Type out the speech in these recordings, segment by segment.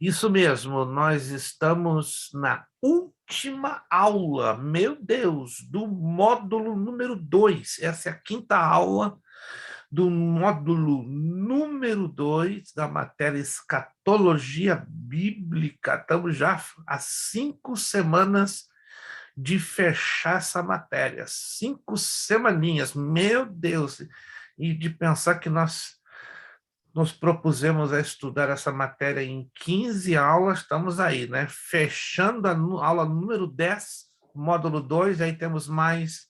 Isso mesmo, nós estamos na última aula, meu Deus, do módulo número 2. Essa é a quinta aula do módulo número 2 da matéria Escatologia Bíblica. Estamos já há 5 semanas de fechar essa matéria. 5 semaninhas, meu Deus! E de pensar que nós nos propusemos a estudar essa matéria em 15 aulas, estamos aí, né? Fechando a aula número 10, módulo 2, aí temos mais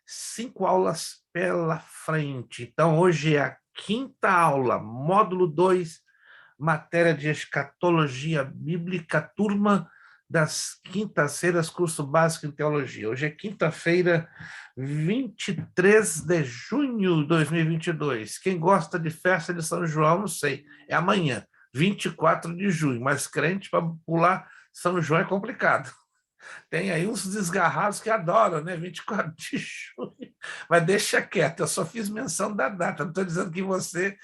5 aulas pela frente. Então, hoje é a quinta aula, módulo 2, matéria de escatologia bíblica, turma das quintas-feiras, curso básico em teologia. Hoje é quinta-feira, 23 de junho de 2022. Quem gosta de festa de São João, não sei, é amanhã, 24 de junho, mas crente para pular São João é complicado. Tem aí uns desgarrados que adoram, né? 24 de junho. Mas deixa quieto, eu só fiz menção da data. Não estou dizendo que você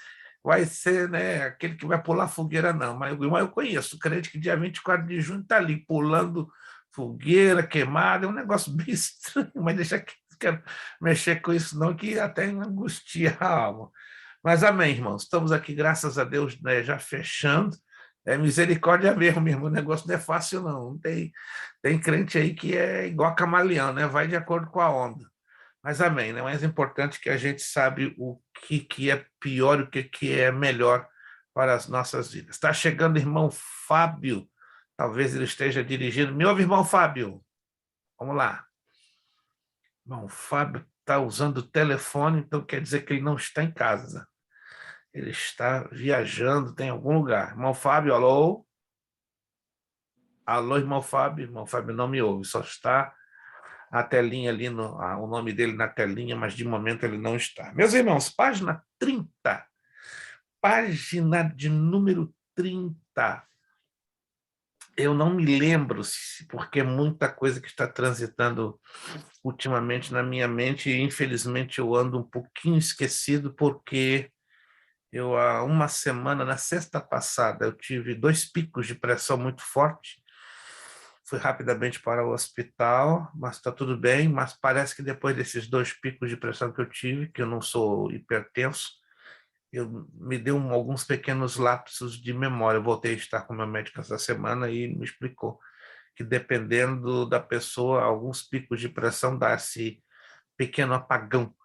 vai ser, né, aquele que vai pular fogueira, não. Mas eu conheço crente que dia 24 de junho está ali pulando fogueira, queimada, é um negócio bem estranho, mas deixa quieto, não quero mexer com isso, não, que até angustia a alma. Mas amém, irmãos. Estamos aqui, graças a Deus, né, já fechando. É misericórdia mesmo, irmão. O negócio não é fácil, não. Tem crente aí que é igual camaleão, né? Vai de acordo com a onda. Mas amém, né? Mais importante que a gente sabe o que é pior e o que é melhor para as nossas vidas. Está chegando o irmão Fábio. Talvez ele esteja dirigindo. Me ouve, irmão Fábio? Vamos lá. Irmão Fábio está usando o telefone, então quer dizer que ele não está em casa. Ele está viajando, tem algum lugar. Irmão Fábio, alô? Alô, irmão Fábio. Irmão Fábio não me ouve, só está a telinha ali, o nome dele na telinha, mas de momento ele não está. Meus irmãos, página 30, página de número 30. Eu não me lembro, porque é muita coisa que está transitando ultimamente na minha mente, e infelizmente eu ando um pouquinho esquecido, porque eu, há uma semana, na sexta passada, eu tive 2 picos de pressão muito forte. Fui rapidamente para o hospital, mas está tudo bem. Mas parece que depois desses 2 picos de pressão que eu tive, que eu não sou hipertenso, me deu alguns pequenos lapsos de memória. Eu voltei a estar com o meu médico essa semana e me explicou que, dependendo da pessoa, alguns picos de pressão dá esse pequeno apagão.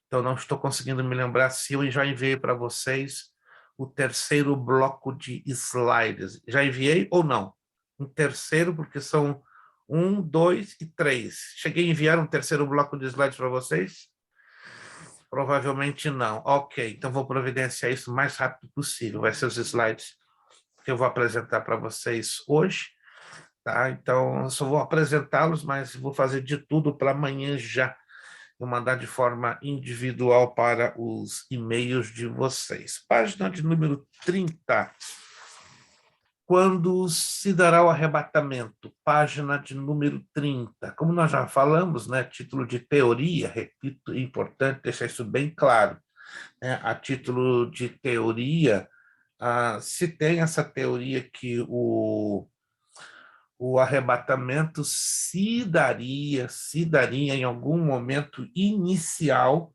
Então, não estou conseguindo me lembrar se eu já enviei para vocês o terceiro bloco de slides. Já enviei ou não? Um terceiro, porque são 1, 2 e 3. Cheguei a enviar um terceiro bloco de slides para vocês? Provavelmente não. Ok, então vou providenciar isso o mais rápido possível. Vai ser os slides que eu vou apresentar para vocês hoje. Tá? Então, eu só vou apresentá-los, mas vou fazer de tudo para amanhã já eu mandar de forma individual para os e-mails de vocês. Página de número 30. Quando se dará o arrebatamento? Página de número 30. Como nós já falamos, né, título de teoria, repito, é importante deixar isso bem claro. Né, a título de teoria, se tem essa teoria que o arrebatamento se daria em algum momento inicial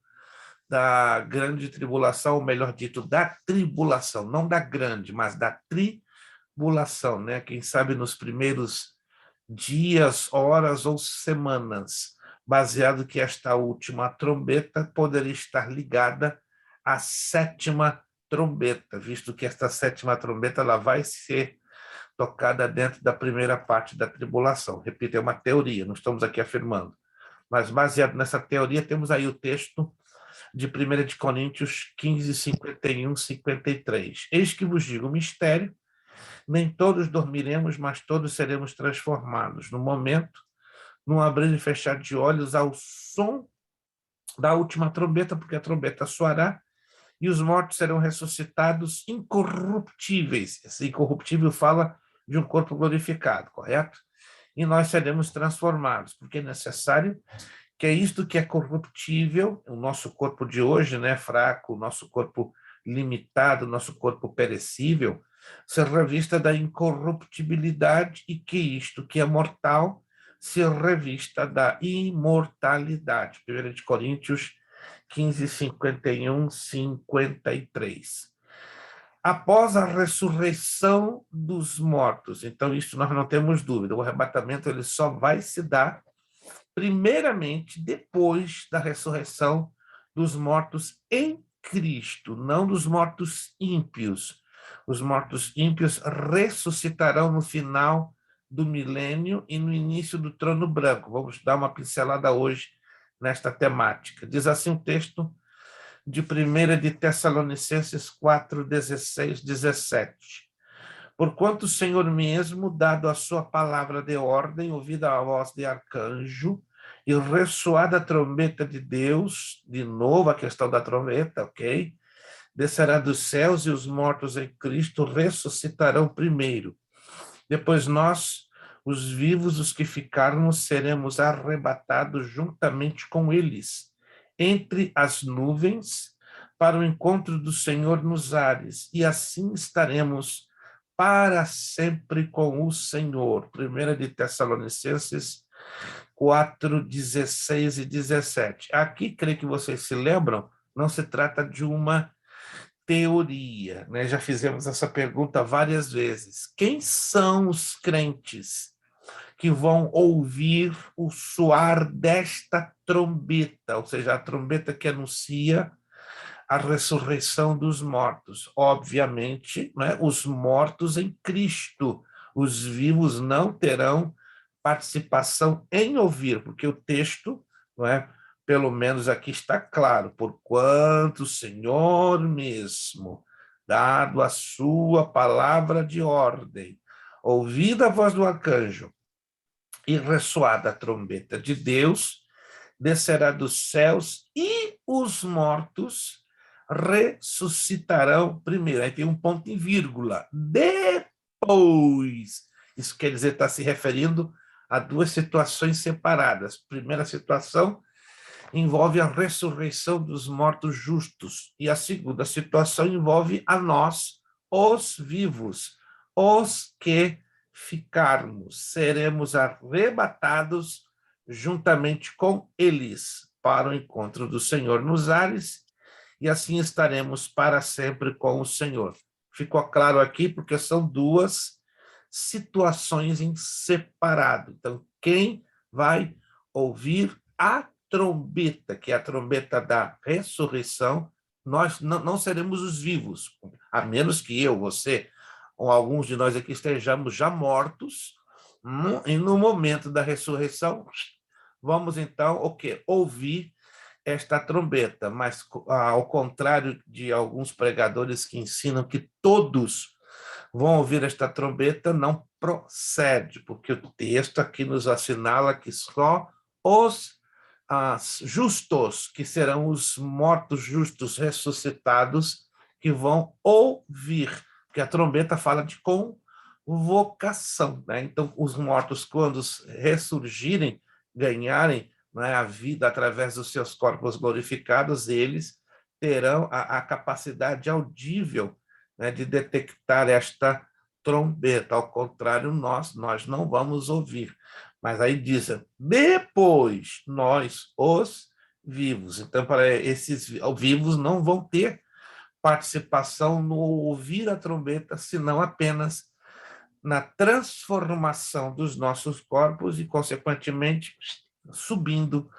da grande tribulação, ou melhor dito, da tribulação, não da grande, mas da tribulação, né? Quem sabe nos primeiros dias, horas ou semanas, baseado que esta última trombeta poderia estar ligada à sétima trombeta, visto que esta sétima trombeta ela vai ser tocada dentro da primeira parte da tribulação. Repito, é uma teoria, não estamos aqui afirmando. Mas, baseado nessa teoria, temos aí o texto de 1 de Coríntios 15, 51, 53. Eis que vos digo o mistério, nem todos dormiremos, mas todos seremos transformados. No momento, num abrir e fechar de olhos, ao som da última trombeta, porque a trombeta soará, e os mortos serão ressuscitados incorruptíveis. Esse incorruptível fala de um corpo glorificado, correto? E nós seremos transformados, porque é necessário que é isto que é corruptível, o nosso corpo de hoje, né, fraco, o nosso corpo limitado, o nosso corpo perecível, se revista da incorruptibilidade e que isto que é mortal se revista da imortalidade. 1 Coríntios 15, 51, 53. Após a ressurreição dos mortos, então isso nós não temos dúvida, o arrebatamento ele só vai se dar primeiramente depois da ressurreição dos mortos em Cristo, não dos mortos ímpios. Os mortos ímpios ressuscitarão no final do milênio e no início do trono branco. Vamos dar uma pincelada hoje nesta temática. Diz assim o texto de 1 de Tessalonicenses 4, 16, 17. Porquanto o Senhor mesmo, dado a sua palavra de ordem, ouvida a voz de arcanjo, e ressoada a trombeta de Deus, de novo a questão da trombeta, ok? Descerá dos céus e os mortos em Cristo ressuscitarão primeiro. Depois nós, os vivos, os que ficarmos, seremos arrebatados juntamente com eles, entre as nuvens, para o encontro do Senhor nos ares, e assim estaremos para sempre com o Senhor. 1 de Tessalonicenses 4, 16 e 17. Aqui, creio que vocês se lembram, não se trata de uma teoria, né? Já fizemos essa pergunta várias vezes. Quem são os crentes que vão ouvir o soar desta trombeta, ou seja, a trombeta que anuncia a ressurreição dos mortos? Obviamente, né, os mortos em Cristo. Os vivos não terão participação em ouvir, porque o texto, não é, pelo menos aqui está claro, porquanto o Senhor mesmo, dado a sua palavra de ordem, ouvida a voz do arcanjo e ressoada a trombeta de Deus, descerá dos céus e os mortos ressuscitarão primeiro. Aí tem um ponto e vírgula. Depois. Isso quer dizer, está se referindo a duas situações separadas. A primeira situação envolve a ressurreição dos mortos justos. E a segunda situação envolve a nós, os vivos, os que ficarmos. Seremos arrebatados juntamente com eles para o encontro do Senhor nos ares, e assim estaremos para sempre com o Senhor. Ficou claro aqui porque são duas situações em separado. Então, quem vai ouvir a trombeta, que é a trombeta da ressurreição, nós não seremos os vivos, a menos que eu, você, ou alguns de nós aqui estejamos já mortos, e no momento da ressurreição, vamos então o quê? Ouvir esta trombeta, mas ao contrário de alguns pregadores que ensinam que todos vão ouvir esta trombeta, não procede, porque o texto aqui nos assinala que só os justos, que serão os mortos justos ressuscitados, que vão ouvir, porque a trombeta fala de convocação, né? Então, os mortos, quando ressurgirem, ganharem, né, a vida através dos seus corpos glorificados, eles terão a capacidade audível, né, de detectar esta trombeta. Ao contrário, nós não vamos ouvir. Mas aí dizem, depois nós, os vivos. Então, para esses vivos não vão ter participação no ouvir a trombeta, senão apenas na transformação dos nossos corpos e, consequentemente, subindo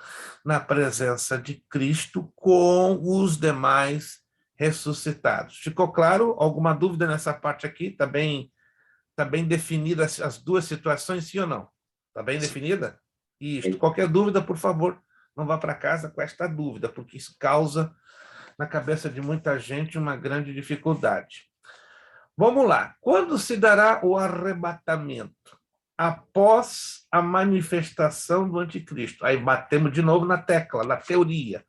na presença de Cristo com os demais ressuscitados. Ficou claro? Alguma dúvida nessa parte aqui? Tá bem definida as duas situações, sim ou não? Está bem definida? Isto. Qualquer dúvida, por favor, não vá para casa com esta dúvida, porque isso causa na cabeça de muita gente uma grande dificuldade. Vamos lá. Quando se dará o arrebatamento? Após a manifestação do anticristo. Aí batemos de novo na tecla, na teoria.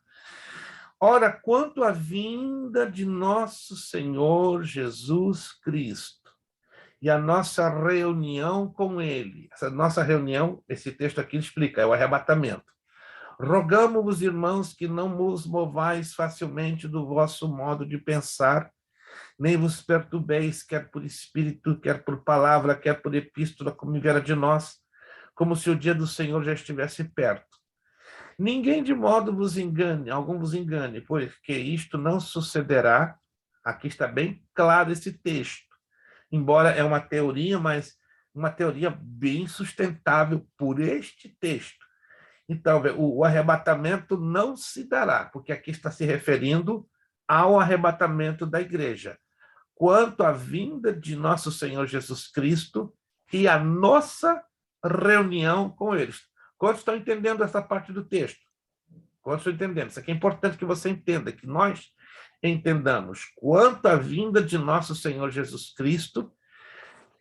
Ora, quanto à vinda de nosso Senhor Jesus Cristo e a nossa reunião com Ele, essa nossa reunião, esse texto aqui explica, é o arrebatamento. Rogamo-vos, irmãos, que não vos movais facilmente do vosso modo de pensar, Nem vos perturbeis, quer por espírito, quer por palavra, quer por epístola, como viera de nós, como se o dia do Senhor já estivesse perto. Ninguém de modo vos engane, algum vos engane, porque isto não sucederá. Aqui está bem claro esse texto. Embora é uma teoria, mas uma teoria bem sustentável por este texto. Então, o arrebatamento não se dará, porque aqui está se referindo ao arrebatamento da igreja. Quanto à vinda de nosso Senhor Jesus Cristo e a nossa reunião com eles. Quantos estão entendendo essa parte do texto? Quantos estão entendendo? Isso aqui é importante que você entenda, que nós entendamos quanto à vinda de nosso Senhor Jesus Cristo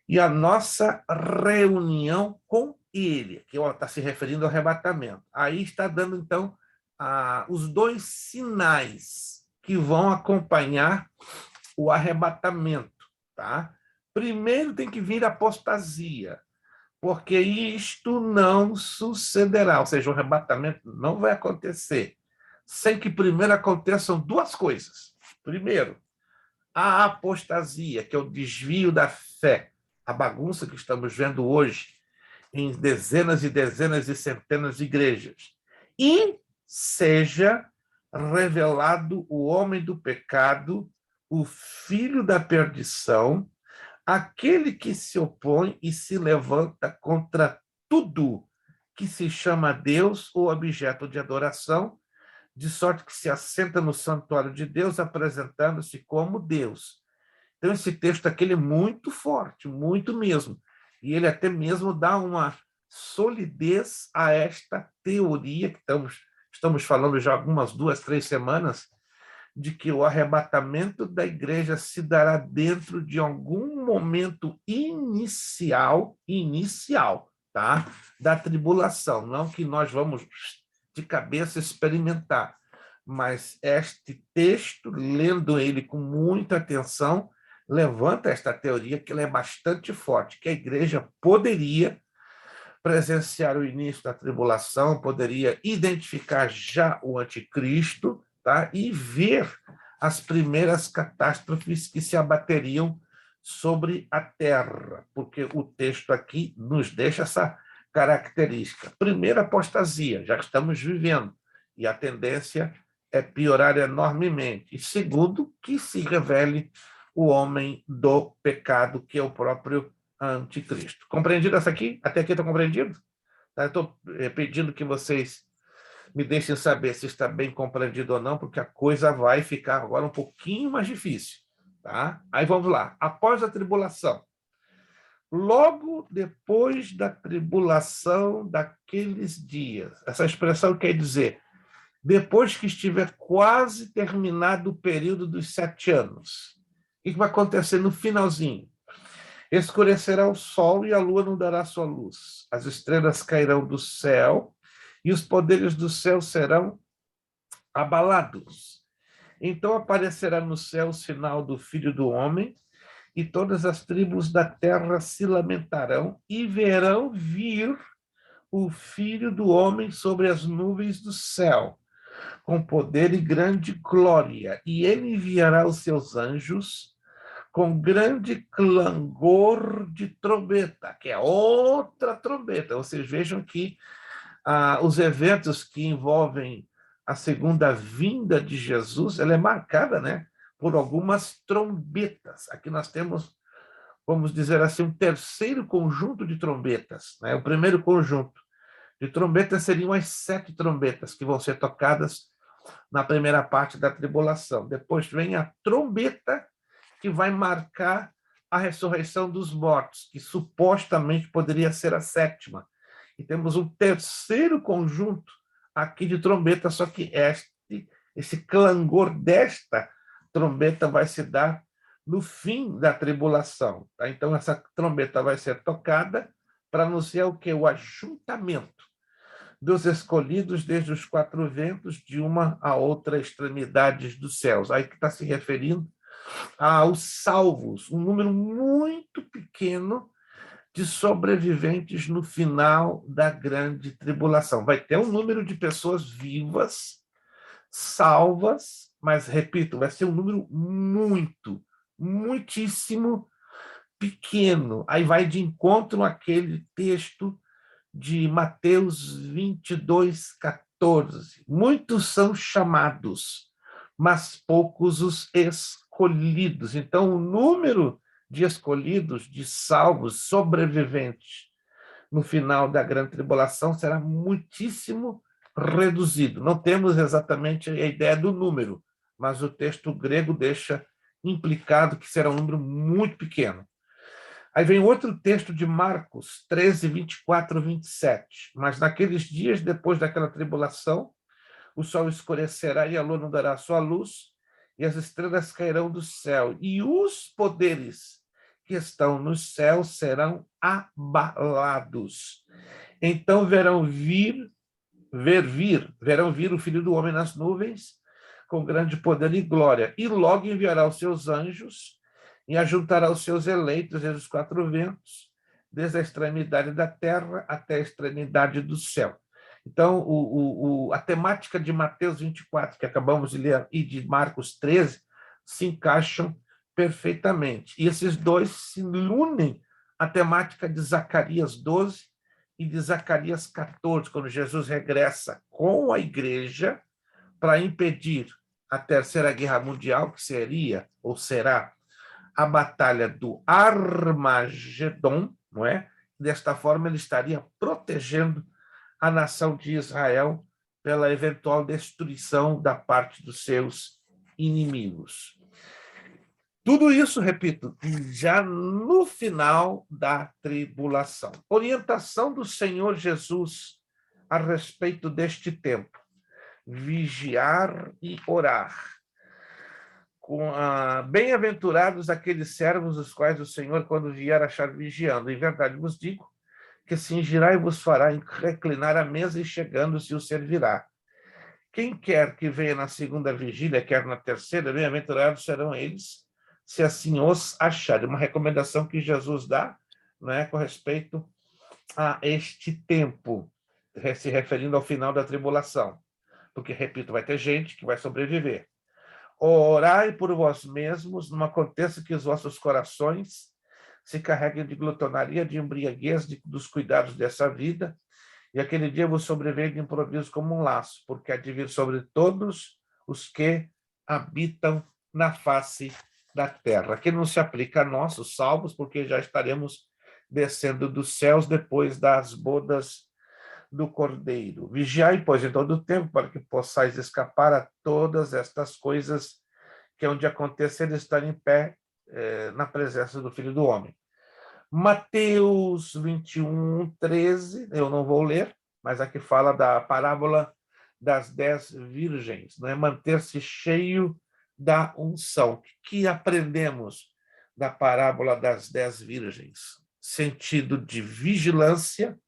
e a nossa reunião com ele, que está se referindo ao arrebatamento. Aí está dando, então, os dois sinais que vão acompanhar o arrebatamento. Tá? Primeiro tem que vir a apostasia, porque isto não sucederá, ou seja, o arrebatamento não vai acontecer sem que primeiro aconteçam duas coisas. Primeiro, a apostasia, que é o desvio da fé, a bagunça que estamos vendo hoje em dezenas e dezenas e centenas de igrejas. E seja revelado o homem do pecado, o filho da perdição, aquele que se opõe e se levanta contra tudo que se chama Deus ou objeto de adoração, de sorte que se assenta no santuário de Deus, apresentando-se como Deus. Então, esse texto aqui é muito forte, muito mesmo. E ele até mesmo dá uma solidez a esta teoria que estamos falando já há algumas 2, 3 semanas, de que o arrebatamento da igreja se dará dentro de algum momento inicial, tá? Da tribulação. Não que nós vamos de cabeça experimentar, mas este texto, lendo ele com muita atenção, levanta esta teoria que ela é bastante forte, que a igreja poderia presenciar o início da tribulação, poderia identificar já o anticristo, tá? E ver as primeiras catástrofes que se abateriam sobre a terra, porque o texto aqui nos deixa essa característica. Primeiro, apostasia, já estamos vivendo, e a tendência é piorar enormemente. E segundo, que se revele o homem do pecado, que é o próprio anticristo. Compreendido essa aqui? Até aqui está compreendido? Tá? Estou pedindo que vocês me deixem saber se está bem compreendido ou não, porque a coisa vai ficar agora um pouquinho mais difícil. Tá? Aí vamos lá. Após a tribulação, logo depois da tribulação daqueles dias, essa expressão quer dizer, depois que estiver quase terminado o período dos 7 anos. O que vai acontecer no finalzinho? Escurecerá o sol e a lua não dará sua luz. As estrelas cairão do céu e os poderes do céu serão abalados. Então aparecerá no céu o sinal do Filho do Homem, e todas as tribos da terra se lamentarão e verão vir o Filho do Homem sobre as nuvens do céu, com poder e grande glória. E ele enviará os seus anjos com grande clangor de trombeta, que é outra trombeta. Vocês vejam que os eventos que envolvem a segunda vinda de Jesus, ela é marcada, né, por algumas trombetas. Aqui nós temos, vamos dizer assim, um terceiro conjunto de trombetas. Né? O primeiro conjunto de trombetas seriam as 7 trombetas que vão ser tocadas na primeira parte da tribulação. Depois vem a trombeta que vai marcar a ressurreição dos mortos, que supostamente poderia ser a 7ª. E temos um terceiro conjunto aqui de trombeta, só que esse clangor desta trombeta vai se dar no fim da tribulação. Tá? Então, essa trombeta vai ser tocada para anunciar o quê? O ajuntamento dos escolhidos desde os 4 ventos, de uma a outra extremidade dos céus. Aí que está se referindo aos salvos, um número muito pequeno de sobreviventes no final da grande tribulação. Vai ter um número de pessoas vivas, salvas, mas, repito, vai ser um número muito muitíssimo pequeno. Aí vai de encontro àquele texto de Mateus 22, 14. Muitos são chamados, mas poucos os escolhidos. Então, o número de escolhidos, de salvos, sobreviventes, no final da grande tribulação será muitíssimo reduzido. Não temos exatamente a ideia do número, mas o texto grego deixa implicado que será um número muito pequeno. Aí vem outro texto de Marcos 13, 24, 27. Mas naqueles dias, depois daquela tribulação, o sol escurecerá e a lua não dará sua luz, e as estrelas cairão do céu, e os poderes que estão nos céus serão abalados. Então verão vir o Filho do Homem nas nuvens, com grande poder e glória, e logo enviará os seus anjos e ajuntará os seus eleitos desde os quatro ventos, desde a extremidade da terra até a extremidade do céu. Então, a temática de Mateus 24, que acabamos de ler, e de Marcos 13, se encaixam perfeitamente. E esses dois se unem à temática de Zacarias 12 e de Zacarias 14, quando Jesus regressa com a igreja para impedir a Terceira Guerra Mundial, que seria, ou será, a batalha do Armagedon, não é? Desta forma, ele estaria protegendo a nação de Israel pela eventual destruição da parte dos seus inimigos. Tudo isso, repito, já no final da tribulação. Orientação do Senhor Jesus a respeito deste tempo: vigiar e orar. Bem-aventurados aqueles servos os quais o Senhor, quando vier, achar vigiando. Em verdade vos digo que cingirá e vos fará reclinar à mesa, e chegando-se o servirá. Quem quer que venha na segunda vigília, quer na terceira, bem-aventurados serão eles, se assim os acharem. Uma recomendação que Jesus dá, né, com respeito a este tempo, se referindo ao final da tribulação. Porque, repito, vai ter gente que vai sobreviver. Orai por vós mesmos, não aconteça que os vossos corações se carreguem de glutonaria, de embriaguez, dos cuidados dessa vida, e aquele dia vos sobreveio de improviso como um laço, porque há de vir sobre todos os que habitam na face da terra. Aqui não se aplica a nós, os salvos, porque já estaremos descendo dos céus depois das bodas do Cordeiro. Vigiai, pois, em todo o tempo, para que possais escapar a todas estas coisas que hão de acontecer, estar em pé na presença do Filho do Homem. Mateus 21, 13, eu não vou ler, mas aqui fala da parábola das 10 virgens, né? Manter-se cheio da unção. O que aprendemos da parábola das 10 virgens? Sentido de vigilância,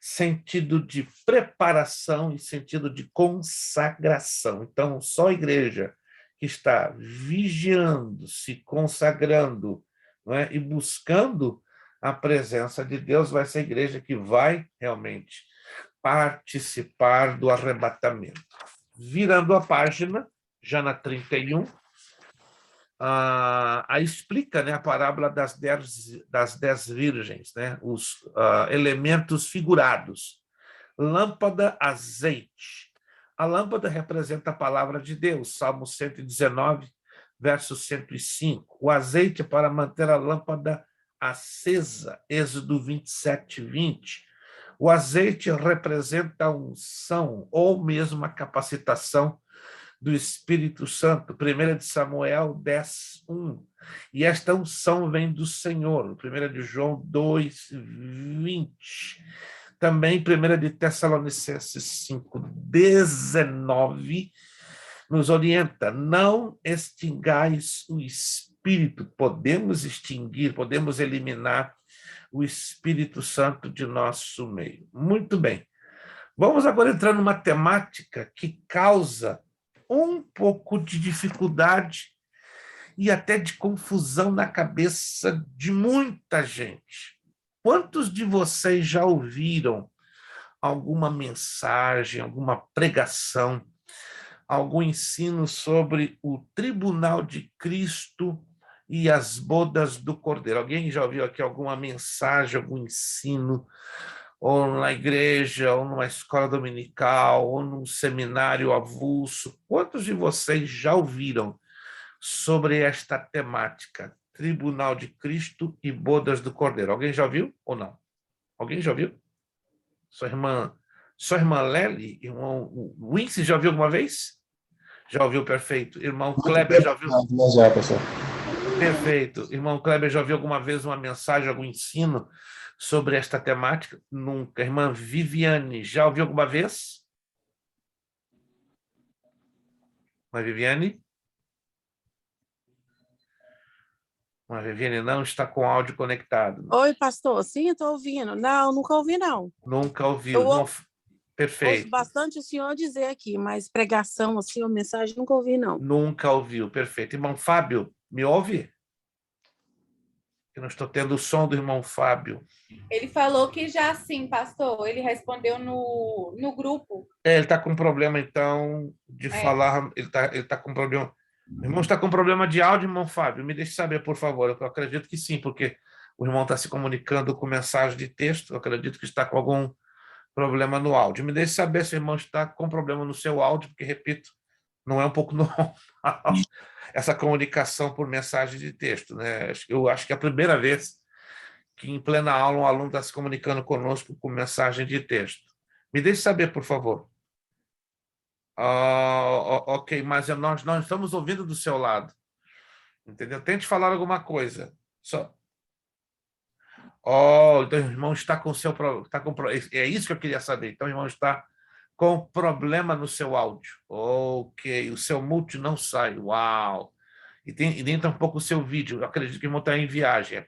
sentido de preparação e sentido de consagração. Então, só a igreja que está vigiando, se consagrando, não é? E buscando a presença de Deus vai ser a igreja que vai realmente participar do arrebatamento. Virando a página, já na 31, aí explica, né, a parábola das 10 virgens, né, os elementos figurados. Lâmpada, azeite. A lâmpada representa a palavra de Deus, Salmo 119, verso 105. O azeite é para manter a lâmpada acesa, Êxodo 27, 20. O azeite representa a unção, ou mesmo a capacitação do Espírito Santo, 1 de Samuel 10, 1. E esta unção vem do Senhor, 1 de João 2, 20. Também 1 de Tessalonicenses 5, 19, nos orienta: não extingais o Espírito. Podemos extinguir, podemos eliminar o Espírito Santo de nosso meio. Muito bem. Vamos agora entrar numa temática que causa um pouco de dificuldade e até de confusão na cabeça de muita gente. Quantos de vocês já ouviram alguma mensagem, alguma pregação, algum ensino sobre o tribunal de Cristo e as bodas do Cordeiro. Alguém já ouviu aqui alguma mensagem, algum ensino, ou na igreja, ou numa escola dominical, ou num seminário avulso? Quantos de vocês já ouviram sobre esta temática? Tribunal de Cristo e bodas do Cordeiro. Alguém já ouviu ou não? Alguém já ouviu? Sua irmã Lely, irmão Wince, já ouviu alguma vez? Já ouviu, perfeito. Irmão Muito Kleber, tempo já ouviu? atrás, mas já, pastor. Perfeito. Irmão Kleber, já ouviu alguma vez uma mensagem, algum ensino sobre esta temática? Nunca. Irmã Viviane, já ouviu alguma vez? Irmã Viviane? Irmã Viviane não está com áudio conectado. Oi, pastor. Sim, estou ouvindo. Não, nunca ouvi, não. Nunca ouviu. Eu Irmão, ouço perfeito. bastante o senhor dizer aqui, mas pregação, assim, ou mensagem, nunca ouvi, não. Nunca ouviu. Perfeito. Irmão Fábio, me ouve? Eu não estou tendo o som do irmão Fábio. Ele falou que já sim, pastor. Ele respondeu no grupo. Ele está com problema, então, de falar. Ele tá com problema. O irmão está com problema de áudio, irmão Fábio. Me deixe saber, por favor. Eu acredito que sim, porque o irmão está se comunicando com mensagem de texto. Eu acredito que está com algum problema no áudio. Me deixe saber se o irmão está com problema no seu áudio, porque, repito, não é um pouco normal essa comunicação por mensagem de texto, né? Eu acho que é a primeira vez que em plena aula um aluno está se comunicando conosco com mensagem de texto. Me deixe saber, por favor. Ok, mas nós não estamos ouvindo do seu lado. Entendeu? Tente falar alguma coisa. Só. Então o irmão está com o seu é isso que eu queria saber. Então o irmão está com problema no seu áudio. Ok, o seu multi não sai. Uau! E nem tampouco o seu vídeo. Eu acredito que o irmão está em viagem.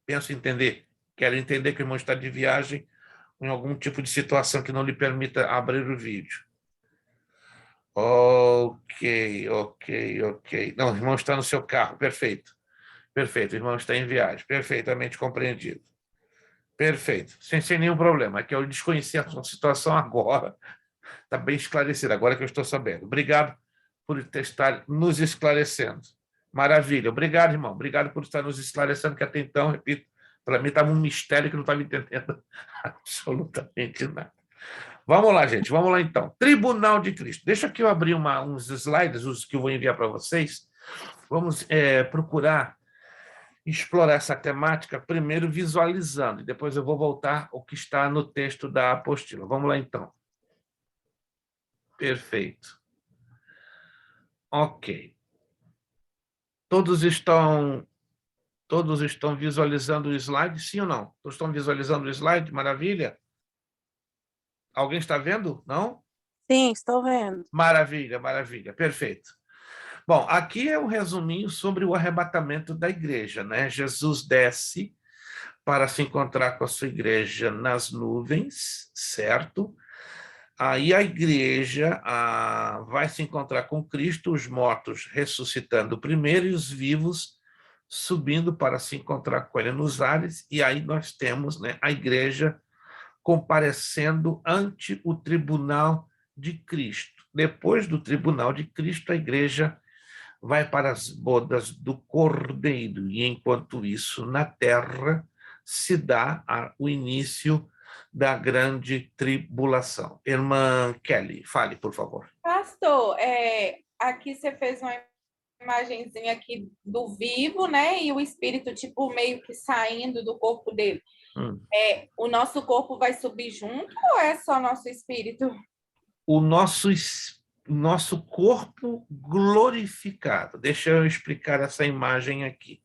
Penso entender. Quero entender que o irmão está de viagem em algum tipo de situação que não lhe permita abrir o vídeo. Ok. Não, o irmão está no seu carro. Perfeito. Perfeito. O irmão está em viagem. Perfeitamente compreendido. Perfeito. Sem nenhum problema. É que eu desconheci a sua situação agora. Está bem esclarecida, agora que eu estou sabendo. Obrigado por estar nos esclarecendo. Maravilha. Obrigado, irmão. Obrigado por estar nos esclarecendo, que até então, repito, para mim estava um mistério que eu não estava entendendo absolutamente nada. Vamos lá, gente. Vamos lá, então. Tribunal de Cristo. Deixa que eu abrir uns slides, os que eu vou enviar para vocês. Vamos procurar explorar essa temática, primeiro visualizando, e depois eu vou voltar ao que está no texto da apostila. Vamos lá, então. Perfeito. Ok. Todos estão visualizando o slide, sim ou não? Todos estão visualizando o slide? Maravilha. Alguém está vendo? Não? Sim, estou vendo. Maravilha. Perfeito. Bom, aqui é um resuminho sobre o arrebatamento da igreja, né? Jesus desce para se encontrar com a sua igreja nas nuvens, certo? Aí a igreja vai se encontrar com Cristo, os mortos ressuscitando primeiro e os vivos subindo para se encontrar com ele nos ares, e aí nós temos, né, a igreja comparecendo ante o tribunal de Cristo. Depois do tribunal de Cristo, a igreja vai para as bodas do Cordeiro, e enquanto isso, na terra, se dá o início da grande tribulação. Irmã Kelly, fale, por favor. Pastor, aqui você fez uma imagenzinha aqui do vivo, né? E o espírito, tipo, meio que saindo do corpo dele. O nosso corpo vai subir junto ou é só nosso espírito? O nosso corpo glorificado. Deixa eu explicar essa imagem aqui.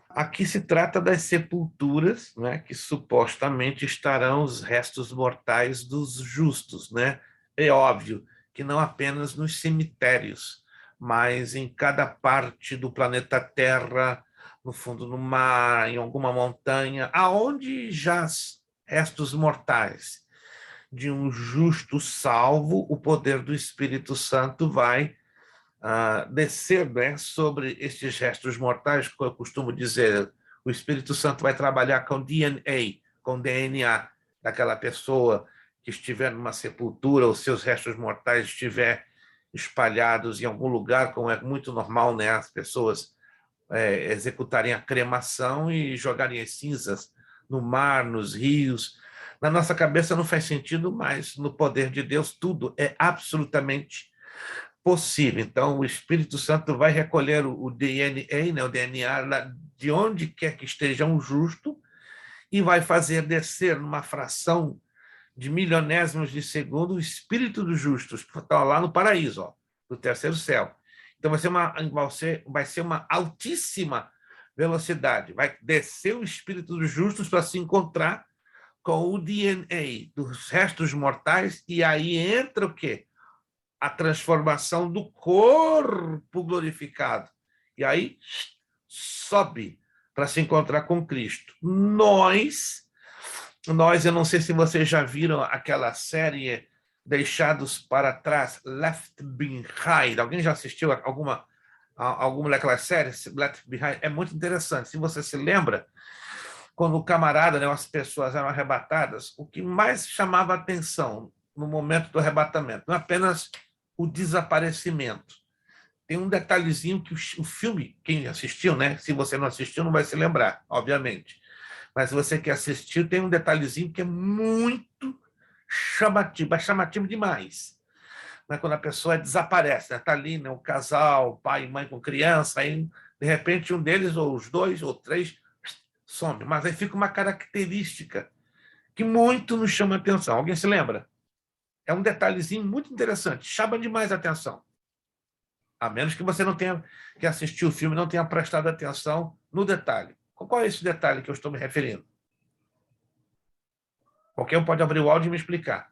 Aqui se trata das sepulturas, né, que supostamente estarão os restos mortais dos justos, né? É óbvio que não apenas nos cemitérios, mas em cada parte do planeta Terra, no fundo do mar, em alguma montanha, aonde jaz restos mortais de um justo salvo, o poder do Espírito Santo vai descer, né, sobre estes restos mortais, que eu costumo dizer, o Espírito Santo vai trabalhar com DNA, com DNA daquela pessoa que estiver numa sepultura, os seus restos mortais estiver espalhados em algum lugar, como é muito normal, né, as pessoas executarem a cremação e jogarem as cinzas no mar, nos rios. Na nossa cabeça não faz sentido, mas no poder de Deus tudo é absolutamente possível. Então, o Espírito Santo vai recolher o DNA, né, o DNA lá de onde quer que esteja um justo e vai fazer descer numa fração de milionésimos de segundo o espírito dos justos, está lá no paraíso, ó, do terceiro céu. Então vai ser uma altíssima velocidade. Vai descer o espírito dos justos para se encontrar com o DNA dos restos mortais, e aí entra o quê? A transformação do corpo glorificado. E aí sobe para se encontrar com Cristo. Nós, eu não sei se vocês já viram aquela série Deixados para Trás, Left Behind. Alguém já assistiu alguma daquelas séries? Left Behind é muito interessante. Se você se lembra, quando o camarada, né, as pessoas eram arrebatadas, o que mais chamava atenção no momento do arrebatamento não é apenas o desaparecimento. Tem um detalhezinho que o filme, quem assistiu, né? Se você não assistiu, não vai se lembrar, obviamente. Mas você que assistiu, tem um detalhezinho que é muito chamativo, é chamativo demais. Mas quando a pessoa desaparece, está, né? Ali, né? O casal, pai e mãe com criança, aí, de repente, um deles, ou os dois, ou três, some. Mas aí fica uma característica que muito nos chama a atenção. Alguém se lembra? É um detalhezinho muito interessante, chama demais a atenção. A menos que você não tenha que assistir o filme, não tenha prestado atenção no detalhe. Qual é esse detalhe que eu estou me referindo? Qualquer um pode abrir o áudio e me explicar.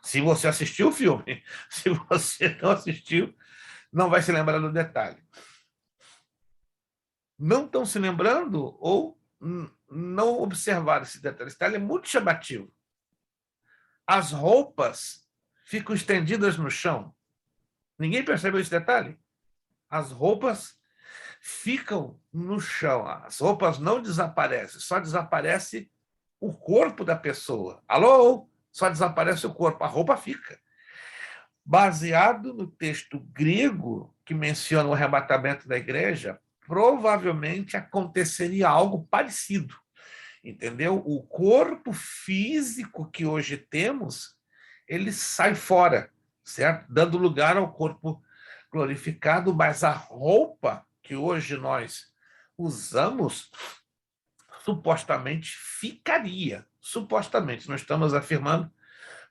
Se você assistiu o filme, se você não assistiu, não vai se lembrar do detalhe. Não estão se lembrando ou não observaram esse detalhe. Esse detalhe é muito chamativo. As roupas ficam estendidas no chão. Ninguém percebeu esse detalhe? As roupas ficam no chão. As roupas não desaparecem, só desaparece o corpo da pessoa. Alô? Só desaparece o corpo, a roupa fica. Baseado no texto grego que menciona o arrebatamento da igreja, provavelmente aconteceria algo parecido. Entendeu? O corpo físico que hoje temos, ele sai fora, certo? Dando lugar ao corpo glorificado, mas a roupa que hoje nós usamos supostamente ficaria. Supostamente, nós estamos afirmando,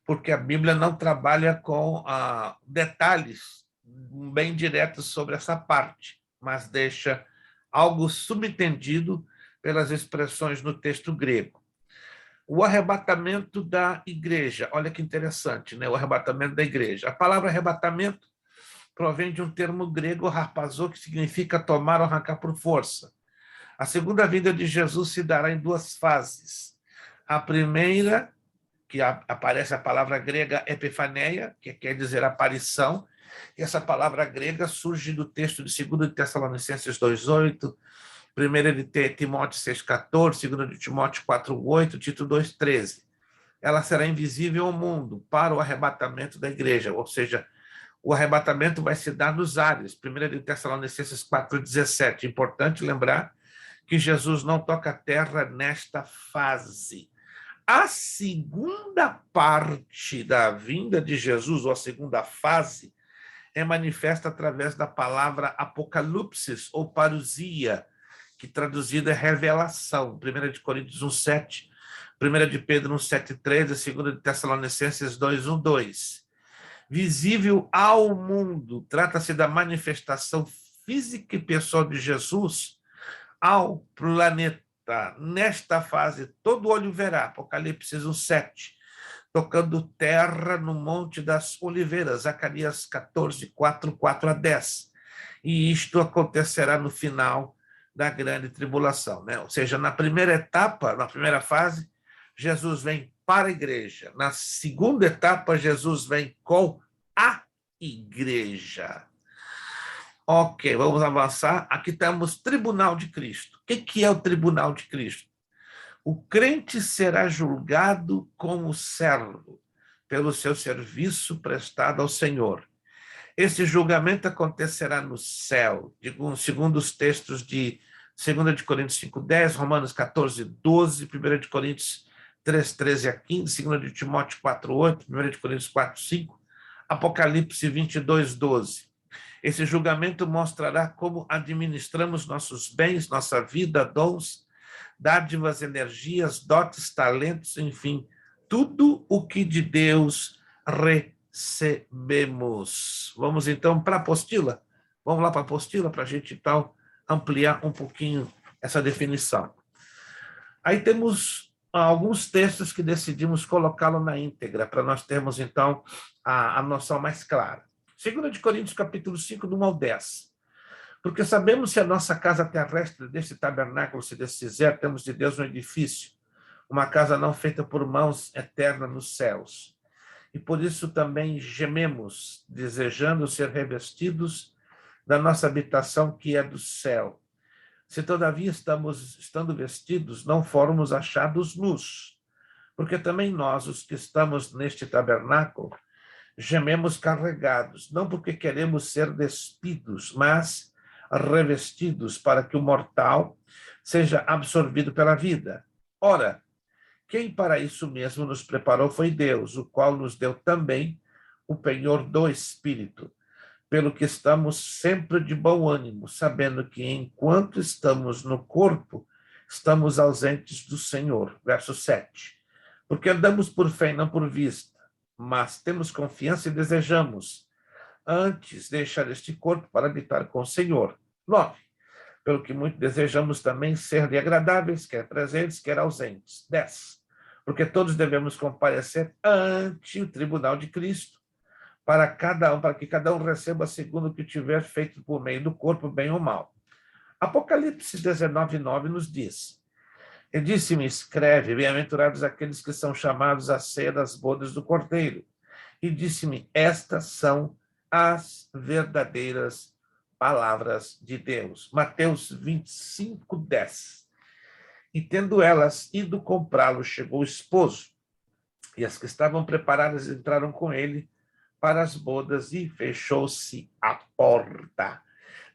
porque a Bíblia não trabalha com detalhes bem diretos sobre essa parte, mas deixa algo subentendido pelas expressões no texto grego. O arrebatamento da igreja, olha que interessante, né? O arrebatamento da igreja. A palavra arrebatamento provém de um termo grego, harpazo, que significa tomar ou arrancar por força. A segunda vinda de Jesus se dará em duas fases. A primeira, que aparece a palavra grega epifaneia, que quer dizer aparição. E essa palavra grega surge do texto de 2 de Tessalonicenses 2,8, 1 de Timóteo 6,14, 2 de Timóteo 4,8, Tito 2,13. Ela será invisível ao mundo para o arrebatamento da igreja, ou seja, o arrebatamento vai se dar nos ares. 1 de Tessalonicenses 4,17. Importante lembrar que Jesus não toca a terra nesta fase. A segunda parte da vinda de Jesus, ou a segunda fase, é manifesta através da palavra apocalipsis ou parousia, que traduzida é revelação. 1 de Coríntios 1,7, 1 de Pedro 1,7,3 e 2 de Tessalonicenses 2,1,2. Visível ao mundo, trata-se da manifestação física e pessoal de Jesus ao planeta. Nesta fase, todo olho verá, Apocalipse 1,7, tocando terra no Monte das Oliveiras, Zacarias 14, 4 a 10. E isto acontecerá no final da grande tribulação, né? Ou seja, na primeira etapa, na primeira fase, Jesus vem para a igreja. Na segunda etapa, Jesus vem com a igreja. Ok, vamos avançar. Aqui temos Tribunal de Cristo. O que é o Tribunal de Cristo? O crente será julgado como servo pelo seu serviço prestado ao Senhor. Esse julgamento acontecerá no céu, segundo os textos de 2 de Coríntios 5:10, Romanos 14:12, 1 de Coríntios 3:13 a 15, 2 de Timóteo 4:8, 1 de Coríntios 4:5, Apocalipse 22:12. Esse julgamento mostrará como administramos nossos bens, nossa vida, dons, dádivas, energias, dotes, talentos, enfim, tudo o que de Deus recebemos. Vamos então para a apostila? Vamos lá para a apostila para a gente então ampliar um pouquinho essa definição. Aí temos alguns textos que decidimos colocá-lo na íntegra, para nós termos então a noção mais clara. 2 de Coríntios, capítulo 5, do 1 ao 10. Porque sabemos que a nossa casa terrestre, deste tabernáculo se desfizer, temos de Deus um edifício, uma casa não feita por mãos, eterna nos céus. E por isso também gememos, desejando ser revestidos da nossa habitação que é do céu. Se todavia estando vestidos, não formos achados nus, porque também nós, os que estamos neste tabernáculo, gememos carregados, não porque queremos ser despidos, mas revestidos, para que o mortal seja absorvido pela vida. Ora, quem para isso mesmo nos preparou foi Deus, o qual nos deu também o penhor do Espírito, pelo que estamos sempre de bom ânimo, sabendo que enquanto estamos no corpo, estamos ausentes do Senhor. Verso 7. Porque andamos por fé e não por vista, mas temos confiança e desejamos antes deixar este corpo para habitar com o Senhor. 9. Pelo que muito desejamos também ser-lhe agradáveis, quer presentes, quer ausentes. 10. Porque todos devemos comparecer ante o tribunal de Cristo, para que cada um receba segundo o que tiver feito por meio do corpo, bem ou mal. Apocalipse 19:9 nos diz: E disse-me, escreve, bem-aventurados aqueles que são chamados à ceia das bodas do Cordeiro. E disse-me, estas são as verdadeiras palavras de Deus. Mateus 25:10. E tendo elas ido comprá-lo, chegou o esposo, e as que estavam preparadas entraram com ele para as bodas, e fechou-se a porta.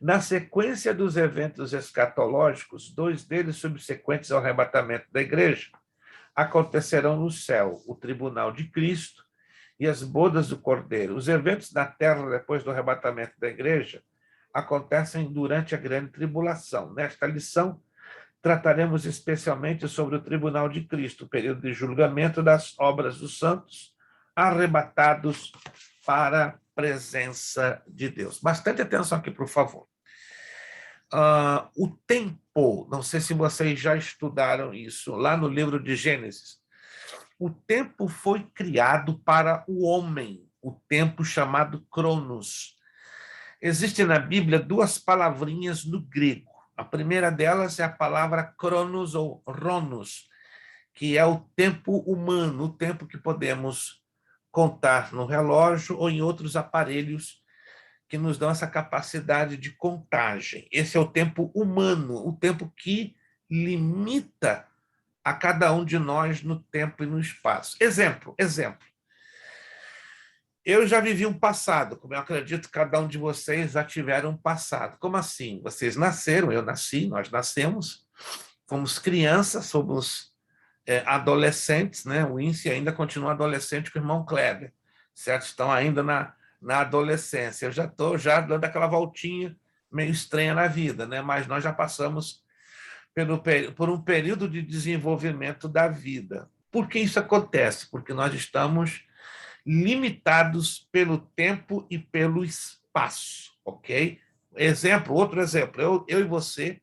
Na sequência dos eventos escatológicos, 2 deles subsequentes ao arrebatamento da igreja, acontecerão no céu, o tribunal de Cristo e as bodas do Cordeiro. Os eventos na terra depois do arrebatamento da igreja acontecem durante a grande tribulação. Nesta lição, trataremos especialmente sobre o tribunal de Cristo, o período de julgamento das obras dos santos, arrebatados para a presença de Deus. Bastante atenção aqui, por favor. O tempo, não sei se vocês já estudaram isso, lá no livro de Gênesis. O tempo foi criado para o homem, o tempo chamado Cronos. Existem na Bíblia 2 palavrinhas no grego. A primeira delas é a palavra Cronos ou Ronos, que é o tempo humano, o tempo que podemos contar no relógio ou em outros aparelhos que nos dão essa capacidade de contagem. Esse é o tempo humano, o tempo que limita a cada um de nós no tempo e no espaço. Exemplo. Eu já vivi um passado, como eu acredito que cada um de vocês já tiveram um passado. Como assim? Vocês nasceram, eu nasci, nós nascemos, fomos crianças, somos adolescentes, né? O Ince ainda continua adolescente com o irmão Kleber, certo? Estão ainda na adolescência. Eu já estou dando aquela voltinha meio estranha na vida, né? Mas nós já passamos por um período de desenvolvimento da vida. Por que isso acontece? Porque nós estamos limitados pelo tempo e pelo espaço, ok? Outro exemplo, eu e você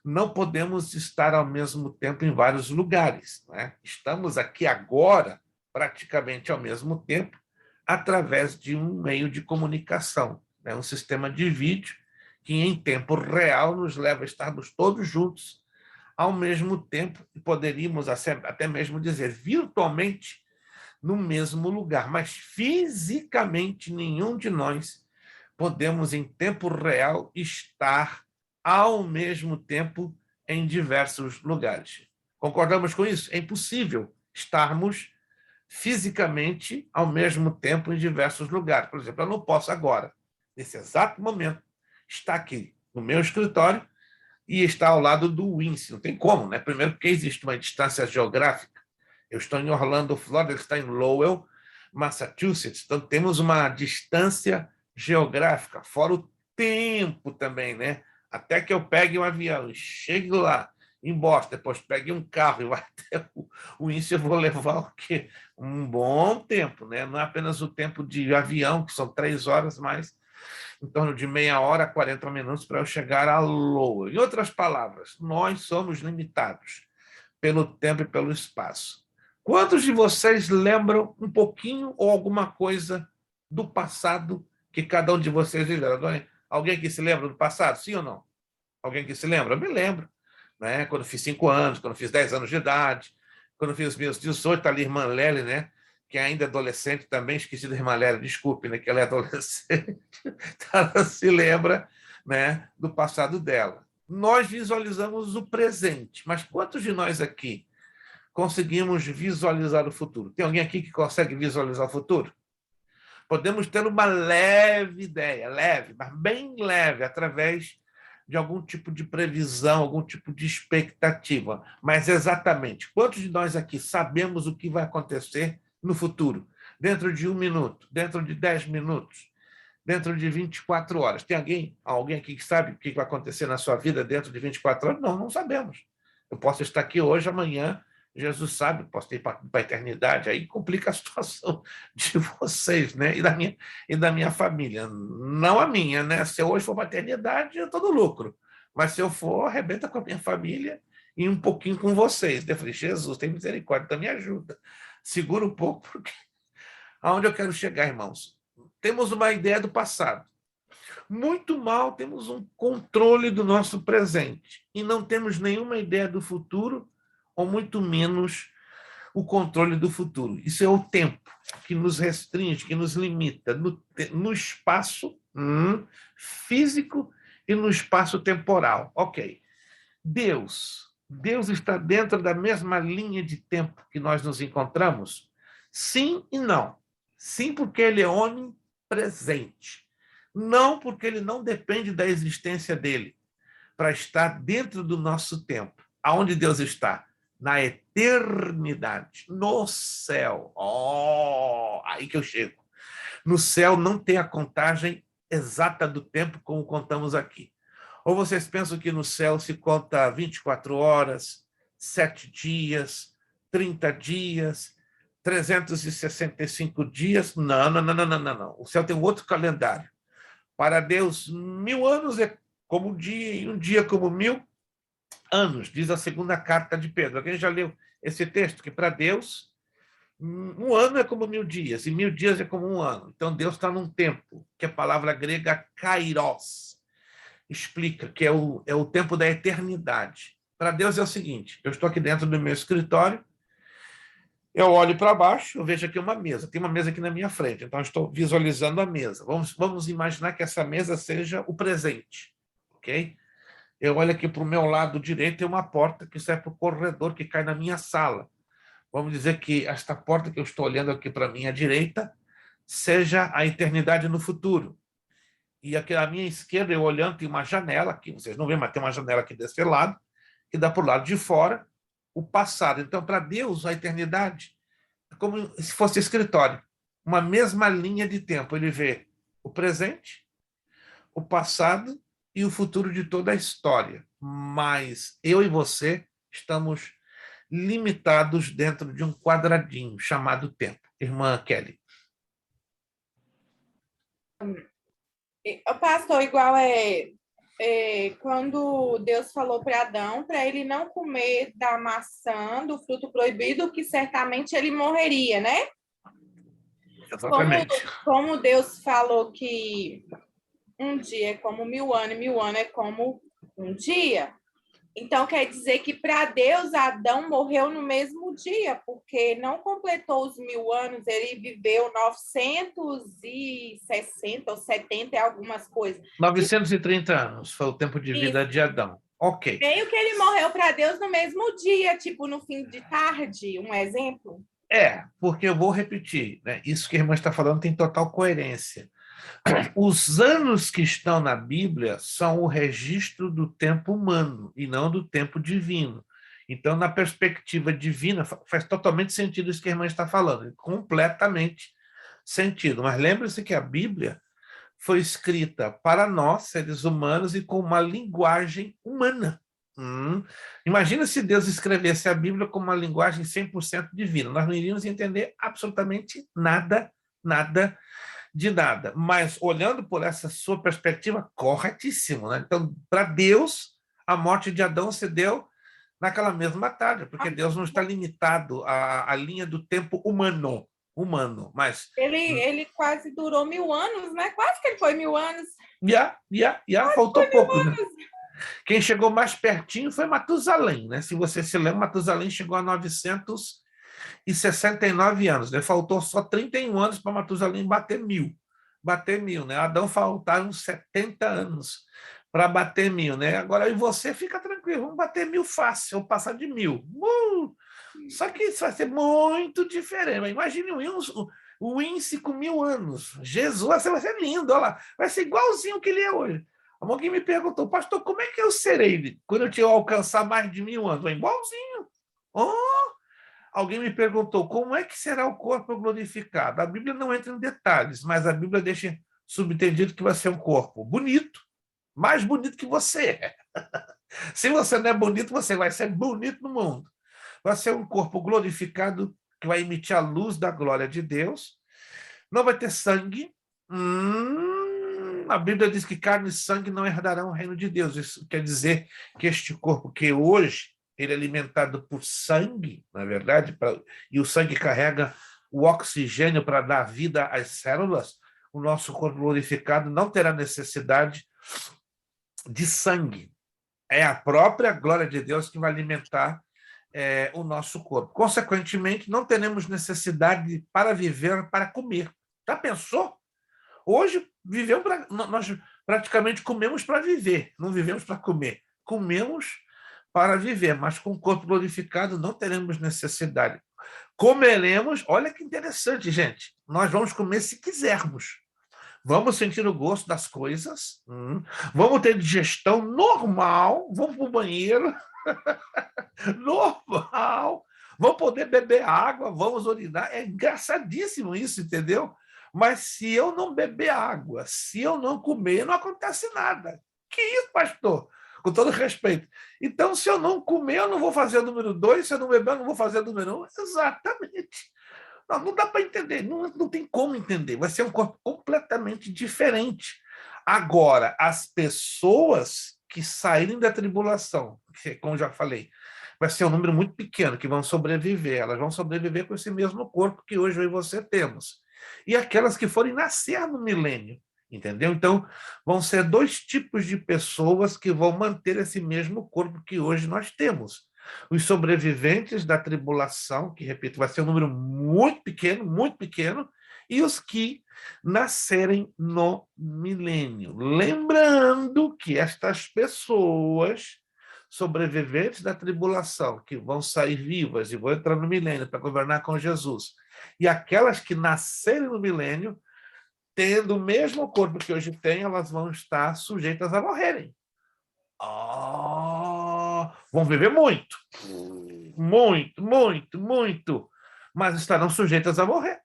não podemos estar ao mesmo tempo em vários lugares, né? Estamos aqui agora, praticamente ao mesmo tempo, através de um meio de comunicação, né? Um sistema de vídeo que, em tempo real, nos leva a estarmos todos juntos ao mesmo tempo, e poderíamos até mesmo dizer virtualmente no mesmo lugar, mas fisicamente nenhum de nós podemos, em tempo real, estar ao mesmo tempo em diversos lugares. Concordamos com isso? É impossível estarmos fisicamente ao mesmo tempo em diversos lugares. Por exemplo, eu não posso agora nesse exato momento, está aqui no meu escritório e está ao lado do Wince. Não tem como, né? Primeiro, porque existe uma distância geográfica. Eu estou em Orlando, Flórida, ele está em Lowell, Massachusetts. Então, temos uma distância geográfica, fora o tempo também, né? Até que eu pegue um avião e chegue lá, em Boston, depois pegue um carro e vá até o Wince, eu vou levar o quê? Um bom tempo, né? Não é apenas o tempo de avião, que são 3 horas, mas em torno de meia hora, 40 minutos para eu chegar a Lowell. Em outras palavras, nós somos limitados pelo tempo e pelo espaço. Quantos de vocês lembram um pouquinho ou alguma coisa do passado que cada um de vocês viveu? Alguém que se lembra do passado, sim ou não? Alguém que se lembra? Eu me lembro, né? Quando fiz 5 anos, quando fiz 10 anos de idade, quando fiz os meus 18, está ali a irmã Lely, né? Que ainda é adolescente também, esqueci da irmã Lélia, desculpe, né, que ela é adolescente, ela se lembra, né, do passado dela. Nós visualizamos o presente, mas quantos de nós aqui conseguimos visualizar o futuro? Tem alguém aqui que consegue visualizar o futuro? Podemos ter uma leve ideia, leve, mas bem leve, através de algum tipo de previsão, algum tipo de expectativa. Mas exatamente, quantos de nós aqui sabemos o que vai acontecer no futuro? Dentro de 1 minuto, dentro de 10 minutos, dentro de 24 horas. Tem alguém aqui que sabe o que vai acontecer na sua vida dentro de 24 horas? Não, não sabemos. Eu posso estar aqui hoje, amanhã, Jesus sabe, posso ir para a eternidade, aí complica a situação de vocês, né? E da minha família. Não a minha, né? Se eu hoje for para a eternidade, eu estou no lucro. Mas se eu for, arrebenta com a minha família e um pouquinho com vocês. Eu falei, Jesus, tem misericórdia, então me ajuda. Segura um pouco, porque aonde eu quero chegar, irmãos? Temos uma ideia do passado. Muito mal temos um controle do nosso presente e não temos nenhuma ideia do futuro, ou muito menos o controle do futuro. Isso é o tempo que nos restringe, que nos limita no espaço físico e no espaço temporal. Ok. Deus está dentro da mesma linha de tempo que nós nos encontramos? Sim e não. Sim, porque ele é onipresente. Não, porque ele não depende da existência dele para estar dentro do nosso tempo. Aonde Deus está? Na eternidade, no céu. Oh, aí que eu chego. No céu não tem a contagem exata do tempo como contamos aqui. Ou vocês pensam que no céu se conta 24 horas, 7 dias, 30 dias, 365 dias? Não, não, não, não, não, não. O céu tem um outro calendário. Para Deus, 1000 anos é como um dia, e um dia como 1000 anos, diz a segunda carta de Pedro. Alguém já leu esse texto? Que para Deus, um ano é como 1000 dias, e 1000 dias é como um ano. Então, Deus está num tempo, que a palavra grega kairos explica, que é o tempo da eternidade. Para Deus é o seguinte, eu estou aqui dentro do meu escritório, eu olho para baixo, eu vejo aqui uma mesa, tem uma mesa aqui na minha frente, então eu estou visualizando a mesa. Vamos imaginar que essa mesa seja o presente, ok? Eu olho aqui para o meu lado direito, tem uma porta que sai para o corredor que cai na minha sala. Vamos dizer que esta porta que eu estou olhando aqui para a minha direita seja a eternidade no futuro. E aqui à minha esquerda, eu olhando, tem uma janela aqui, vocês não veem, mas tem uma janela aqui desse lado, que dá para o lado de fora o passado. Então, para Deus, a eternidade é como se fosse escritório, uma mesma linha de tempo. Ele vê o presente, o passado e o futuro de toda a história. Mas eu e você estamos limitados dentro de um quadradinho chamado tempo. Irmã Kelly. Pastor, igual quando Deus falou para Adão para ele não comer da maçã, do fruto proibido, que certamente ele morreria, né? Exatamente. Como Deus falou que um dia é como 1000 anos, e 1000 anos é como um dia. Então, quer dizer que para Deus, Adão morreu no mesmo dia, porque não completou os 1000 anos, ele viveu 960 ou 70 e algumas coisas. 930 anos foi o tempo de vida de Adão. Ok. Meio que ele morreu para Deus no mesmo dia, tipo no fim de tarde, um exemplo? Porque eu vou repetir, né? Isso que a irmã está falando tem total coerência. Os anos que estão na Bíblia são o registro do tempo humano e não do tempo divino. Então, na perspectiva divina, faz totalmente sentido isso que a irmã está falando, completamente sentido. Mas lembre-se que a Bíblia foi escrita para nós, seres humanos, e com uma linguagem humana. Imagina se Deus escrevesse a Bíblia com uma linguagem 100% divina. Nós não iríamos entender absolutamente nada, nada de nada. Mas, olhando por essa sua perspectiva, corretíssimo, né? Então, para Deus, a morte de Adão se deu naquela mesma tarde, porque Deus não está limitado à linha do tempo humano, mas... Ele quase durou 1000 anos, né? Quase que ele foi 1000 anos. Faltou pouco, né? Quem chegou mais pertinho foi Matusalém, né? Se você se lembra, Matusalém chegou a 969 anos, né? Faltou só 31 anos para Matusalém bater 1000. Bater 1000, né? Adão faltaram 70 anos para bater 1000, né? Agora, e você fica tranquilo, vamos bater 1000 fácil, ou passar de 1000. Só que isso vai ser muito diferente. Imagine o índice com 1000 anos. Jesus, vai ser lindo, olha lá. Vai ser igualzinho que ele é hoje. Alguém me perguntou, pastor, como é que eu serei quando eu alcançar mais de 1000 anos? Igualzinho. Alguém me perguntou, como é que será o corpo glorificado? A Bíblia não entra em detalhes, mas a Bíblia deixa subentendido que vai ser um corpo bonito, mais bonito que você é. Se você não é bonito, você vai ser bonito no mundo. Vai ser um corpo glorificado que vai emitir a luz da glória de Deus. Não vai ter sangue. A Bíblia diz que carne e sangue não herdarão o reino de Deus. Isso quer dizer que este corpo que hoje ele é alimentado por sangue, na verdade, e o sangue carrega o oxigênio para dar vida às células, o nosso corpo glorificado não terá necessidade de sangue. É a própria glória de Deus que vai alimentar o nosso corpo. Consequentemente, não teremos necessidade para viver, para comer. Já pensou? Hoje, nós praticamente comemos para viver, não vivemos para comer. Comemos para viver, mas com o corpo glorificado não teremos necessidade. Comeremos, olha que interessante, gente, nós vamos comer se quisermos. Vamos sentir o gosto das coisas, vamos ter digestão normal, vamos para o banheiro, normal, vamos poder beber água, vamos urinar. É engraçadíssimo isso, entendeu? Mas se eu não beber água, se eu não comer, não acontece nada. Que isso, pastor? Com todo respeito. Então, se eu não comer, eu não vou fazer o número 2, se eu não beber, eu não vou fazer o número 1. Exatamente. Não dá para entender, não tem como entender. Vai ser um corpo completamente diferente. Agora, as pessoas que saírem da tribulação, que, como já falei, vai ser um número muito pequeno que vão sobreviver. Elas vão sobreviver com esse mesmo corpo que hoje eu e você temos. E aquelas que forem nascer no milênio, entendeu? Então, vão ser 2 tipos de pessoas que vão manter esse mesmo corpo que hoje nós temos. Os sobreviventes da tribulação, que, repito, vai ser um número muito pequeno, e os que nascerem no milênio. Lembrando que estas pessoas sobreviventes da tribulação, que vão sair vivas e vão entrar no milênio para governar com Jesus, e aquelas que nascerem no milênio, tendo o mesmo corpo que hoje tem, elas vão estar sujeitas a morrerem. Vão viver muito, mas estarão sujeitas a morrer.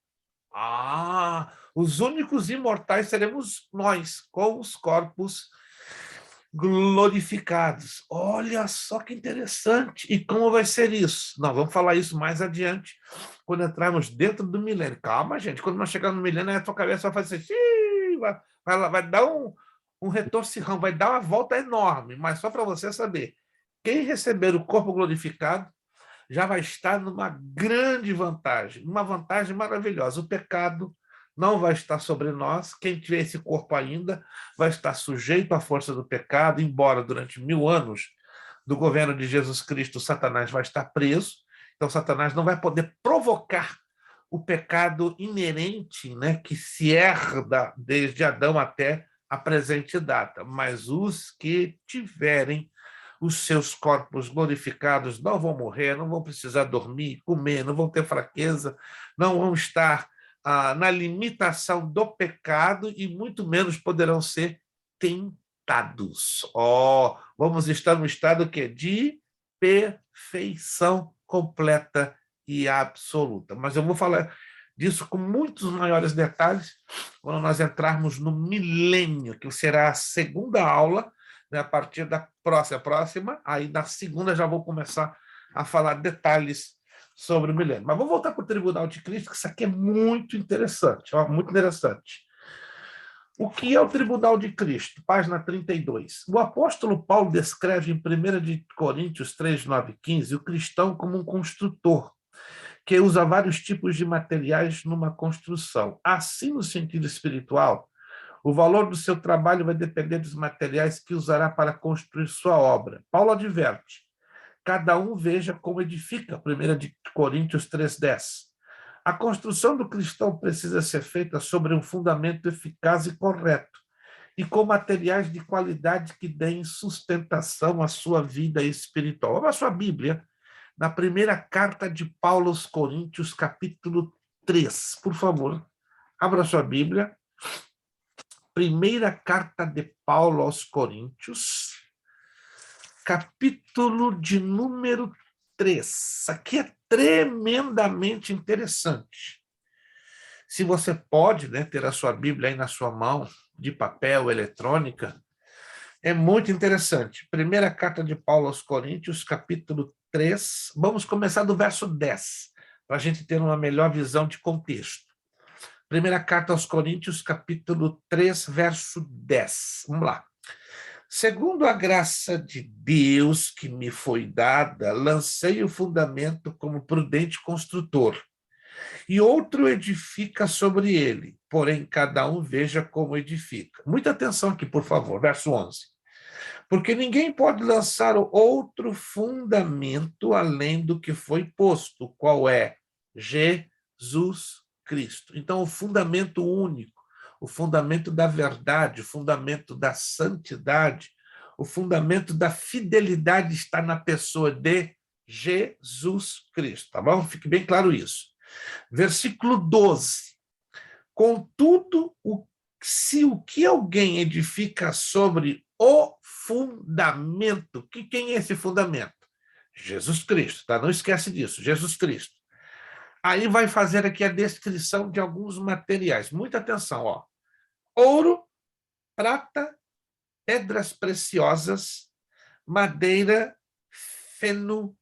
Os únicos imortais seremos nós, com os corpos glorificados. Olha só que interessante. E como vai ser isso? Nós vamos falar isso mais adiante, quando entrarmos dentro do milênio. Calma, gente. Quando nós chegarmos no milênio, a tua cabeça vai fazer assim, vai dar um retorcijão, vai dar uma volta enorme. Mas só para você saber, quem receber o corpo glorificado já vai estar numa grande vantagem, uma vantagem maravilhosa. O pecado não vai estar sobre nós. Quem tiver esse corpo ainda vai estar sujeito à força do pecado, embora durante 1000 anos do governo de Jesus Cristo, Satanás vai estar preso. Então, Satanás não vai poder provocar o pecado inerente, né, que se herda desde Adão até a presente data. Mas os que tiverem os seus corpos glorificados não vão morrer, não vão precisar dormir, comer, não vão ter fraqueza, não vão estar na limitação do pecado e muito menos poderão ser tentados. Vamos estar no estado que é de perfeição completa e absoluta. Mas eu vou falar disso com muitos maiores detalhes quando nós entrarmos no milênio, que será a segunda aula, né, a partir da próxima. Aí, na segunda, já vou começar a falar detalhes sobre o milênio. Mas vamos voltar para o Tribunal de Cristo, que isso aqui é muito interessante, muito interessante. O que é o Tribunal de Cristo? Página 32. O apóstolo Paulo descreve em 1 Coríntios 3, 9 e 15 o cristão como um construtor, que usa vários tipos de materiais numa construção. Assim, no sentido espiritual, o valor do seu trabalho vai depender dos materiais que usará para construir sua obra. Paulo adverte: cada um veja como edifica, 1 Coríntios 3:10. A construção do cristão precisa ser feita sobre um fundamento eficaz e correto, e com materiais de qualidade que deem sustentação à sua vida espiritual. Abra sua Bíblia na primeira carta de Paulo aos Coríntios, capítulo 3. Por favor, abra sua Bíblia. Primeira carta de Paulo aos Coríntios, capítulo de número 3. Isso aqui é tremendamente interessante. Se você pode, né, ter a sua Bíblia aí na sua mão, de papel, eletrônica, é muito interessante. Primeira carta de Paulo aos Coríntios, capítulo 3. Vamos começar do verso 10, para a gente ter uma melhor visão de contexto. Primeira carta aos Coríntios, capítulo 3, verso 10. Vamos lá. Segundo a graça de Deus que me foi dada, lancei o fundamento como prudente construtor, e outro edifica sobre ele, porém cada um veja como edifica. Muita atenção aqui, por favor, verso 11. Porque ninguém pode lançar outro fundamento além do que foi posto, qual é? Jesus Cristo. Então, o fundamento único, o fundamento da verdade, o fundamento da santidade, o fundamento da fidelidade está na pessoa de Jesus Cristo, tá bom? Fique bem claro isso. Versículo 12. Contudo, se o que alguém edifica sobre o fundamento, quem é esse fundamento? Jesus Cristo, tá? Não esquece disso, Jesus Cristo. Aí vai fazer aqui a descrição de alguns materiais. Muita atenção, ó. Ouro, prata, pedras preciosas, madeira, feno,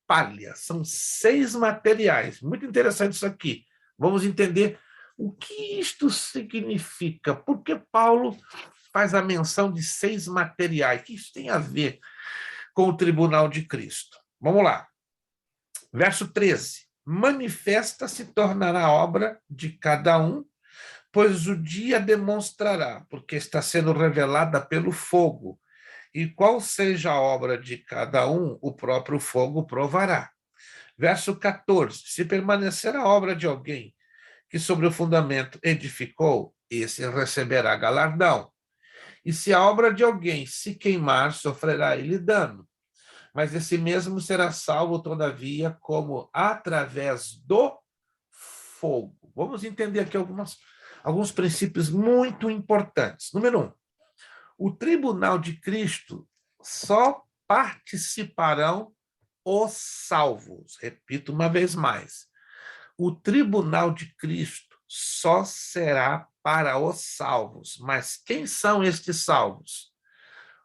palha. São 6 materiais. Muito interessante isso aqui. Vamos entender o que isto significa. Por que Paulo faz a menção de 6 materiais? O que isso tem a ver com o Tribunal de Cristo? Vamos lá. Verso 13. Manifesta se tornará obra de cada um, pois o dia demonstrará, porque está sendo revelada pelo fogo, e qual seja a obra de cada um, o próprio fogo provará. Verso 14. Se permanecer a obra de alguém que sobre o fundamento edificou, esse receberá galardão. E se a obra de alguém se queimar, sofrerá ele dano. Mas esse mesmo será salvo, todavia, como através do fogo. Vamos entender aqui alguns princípios muito importantes. Número 1. O Tribunal de Cristo só participarão os salvos. Repito uma vez mais. O Tribunal de Cristo só será para os salvos. Mas quem são estes salvos?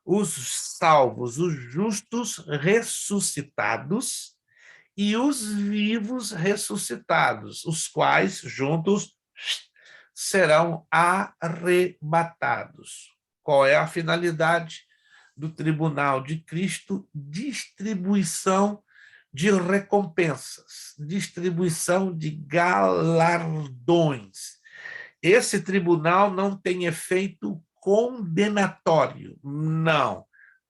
Os salvos, os justos ressuscitados e os vivos ressuscitados, os quais juntos serão arrebatados. Qual é a finalidade do Tribunal de Cristo? Distribuição de recompensas, distribuição de galardões. Esse tribunal não tem efeito condenatório, não.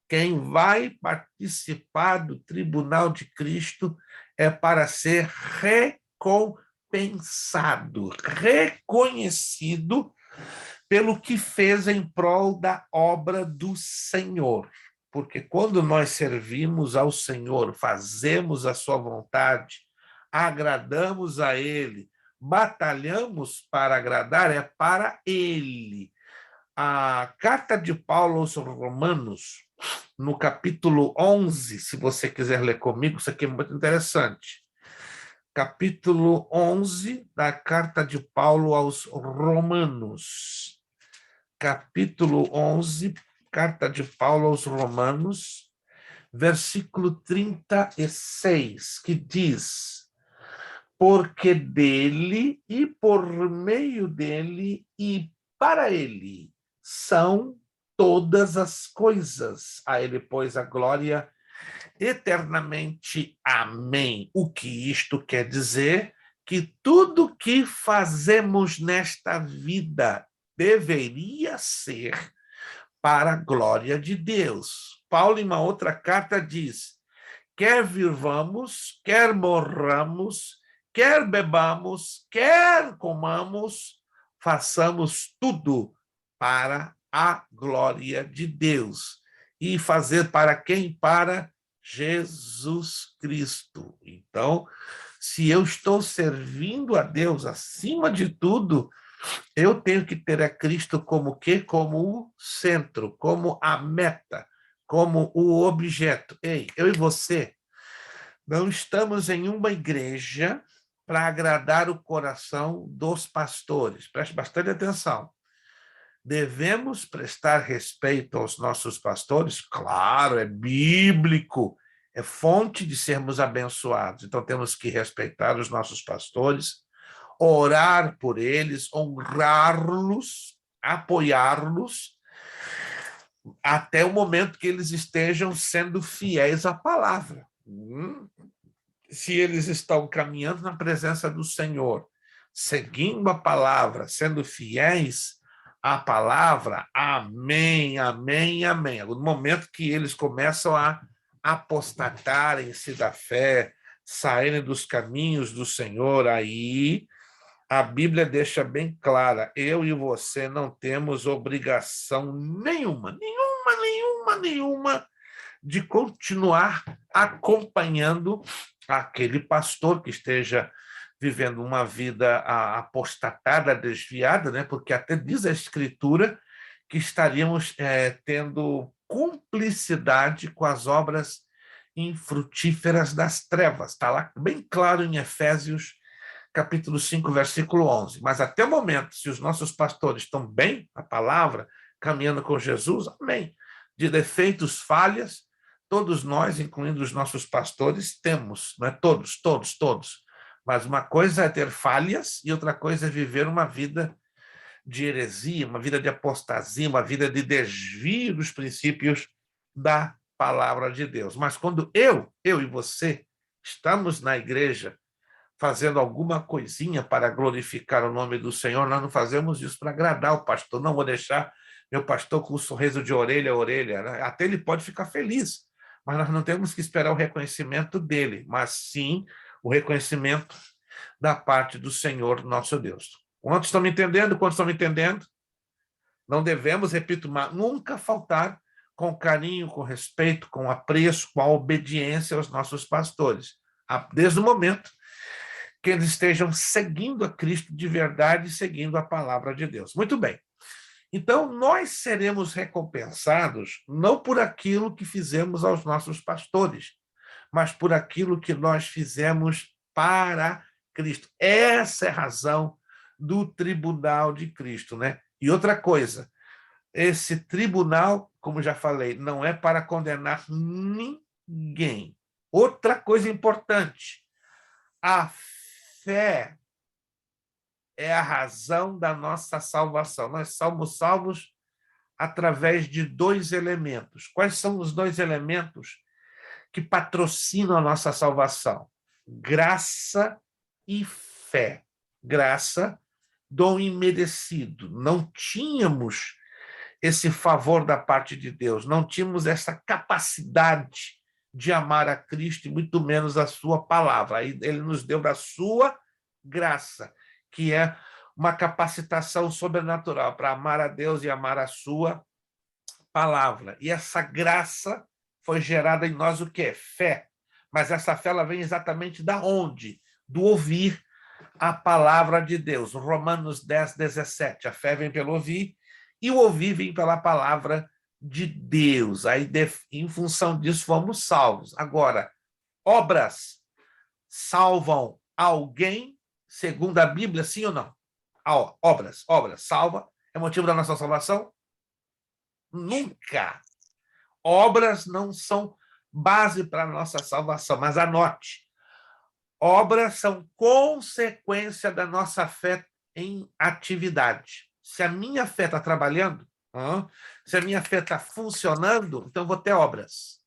Quem vai participar do Tribunal de Cristo é para ser recompensado, reconhecido pelo que fez em prol da obra do Senhor. Porque quando nós servimos ao Senhor, fazemos a sua vontade, agradamos a Ele, batalhamos para agradar é para Ele. A carta de Paulo aos Romanos, no capítulo 11, se você quiser ler comigo, isso aqui é muito interessante. Capítulo 11 da carta de Paulo aos Romanos. Capítulo 11, carta de Paulo aos Romanos, versículo 36, que diz: porque dele e por meio dele e para ele são todas as coisas. A ele, pois, a glória eternamente. Amém. O que isto quer dizer? Que tudo que fazemos nesta vida deveria ser para a glória de Deus. Paulo, em uma outra carta, diz: quer vivamos, quer morramos, quer bebamos, quer comamos, façamos tudo para a glória de Deus. E fazer para quem? Para Jesus Cristo. Então, se eu estou servindo a Deus acima de tudo, eu tenho que ter a Cristo como o quê? Como o centro, como a meta, como o objeto. Ei, eu e você não estamos em uma igreja para agradar o coração dos pastores. Preste bastante atenção. Devemos prestar respeito aos nossos pastores? Claro, é bíblico, é fonte de sermos abençoados. Então, temos que respeitar os nossos pastores, orar por eles, honrá-los, apoiá-los, até o momento que eles estejam sendo fiéis à palavra. Se eles estão caminhando na presença do Senhor, seguindo a palavra, sendo fiéis à palavra, amém, amém, amém. No momento que eles começam a apostatarem-se da fé, saírem dos caminhos do Senhor, aí a Bíblia deixa bem clara, eu e você não temos obrigação nenhuma de continuar acompanhando aquele pastor que esteja vivendo uma vida apostatada, desviada, né? Porque até diz a Escritura que estaríamos tendo cumplicidade com as obras infrutíferas das trevas. Está lá bem claro em Efésios, capítulo 5, versículo 11. Mas até o momento, se os nossos pastores estão bem, a palavra, caminhando com Jesus, amém. De defeitos, falhas, todos nós, incluindo os nossos pastores, temos, não é? Todos. Mas uma coisa é ter falhas e outra coisa é viver uma vida de heresia, uma vida de apostasia, uma vida de desvio dos princípios da palavra de Deus. Mas quando eu e você estamos na igreja fazendo alguma coisinha para glorificar o nome do Senhor, nós não fazemos isso para agradar o pastor. Não vou deixar meu pastor com um sorriso de orelha a orelha, né? Até ele pode ficar feliz, mas nós não temos que esperar o reconhecimento dele, mas sim o reconhecimento da parte do Senhor, nosso Deus. Quantos estão me entendendo? Quantos estão me entendendo? Não devemos, repito, nunca faltar com carinho, com respeito, com apreço, com a obediência aos nossos pastores, desde o momento que eles estejam seguindo a Cristo de verdade e seguindo a palavra de Deus. Muito bem. Então, nós seremos recompensados não por aquilo que fizemos aos nossos pastores, mas por aquilo que nós fizemos para Cristo. Essa é a razão do tribunal de Cristo, né? E outra coisa, esse tribunal, como já falei, não é para condenar ninguém. Outra coisa importante, a fé é a razão da nossa salvação. Nós somos salvos através de dois elementos. Quais são os dois elementos que patrocinam a nossa salvação? Graça e fé. Graça, dom imerecido. Não tínhamos esse favor da parte de Deus, não tínhamos essa capacidade de amar a Cristo e muito menos a sua palavra. Aí ele nos deu da sua graça, que é uma capacitação sobrenatural para amar a Deus e amar a sua palavra. E essa graça foi gerada em nós o quê? Fé. Mas essa fé ela vem exatamente da onde? Do ouvir a palavra de Deus. Romanos 10, 17. A fé vem pelo ouvir, e o ouvir vem pela palavra de Deus. Aí, em função disso, fomos salvos. Agora, obras salvam alguém, segundo a Bíblia, sim ou não? Obras, salva. É motivo da nossa salvação? Nunca. Obras não são base para a nossa salvação, mas anote. Obras são consequência da nossa fé em atividade. Se a minha fé está trabalhando, se a minha fé está funcionando, então eu vou ter obras.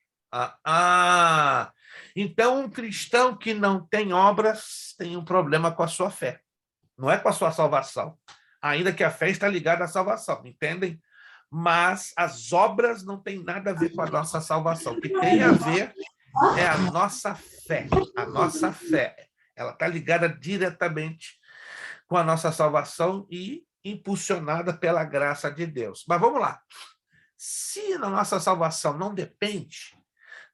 Então, um cristão que não tem obras tem um problema com a sua fé. Não é com a sua salvação. Ainda que a fé está ligada à salvação, entendem? Mas as obras não têm nada a ver com a nossa salvação. O que tem a ver é a nossa fé. A nossa fé, ela está ligada diretamente com a nossa salvação e impulsionada pela graça de Deus. Mas vamos lá. Se a nossa salvação não depende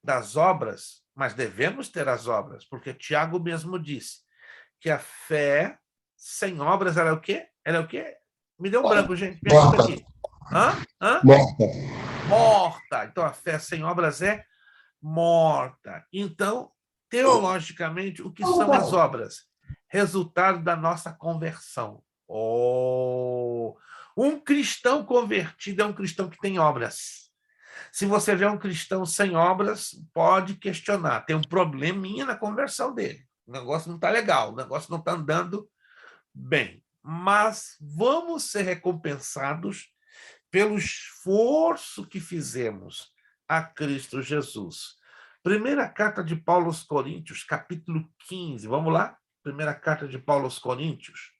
das obras, mas devemos ter as obras, porque Tiago mesmo disse que a fé sem obras ela é o quê? Ela é o quê? Me deu um branco, gente. Me ajuda aqui. Morta. Então, a fé sem obras é morta. Então, teologicamente, o que são as obras? Resultado da nossa conversão. Um cristão convertido é um cristão que tem obras. Se você vê um cristão sem obras, pode questionar. Tem um probleminha na conversão dele. O negócio não está legal, o negócio não está andando bem. Mas vamos ser recompensados pelo esforço que fizemos a Cristo Jesus. Primeira carta de Paulo aos Coríntios, capítulo 15. Vamos lá? Primeira carta de Paulo aos Coríntios,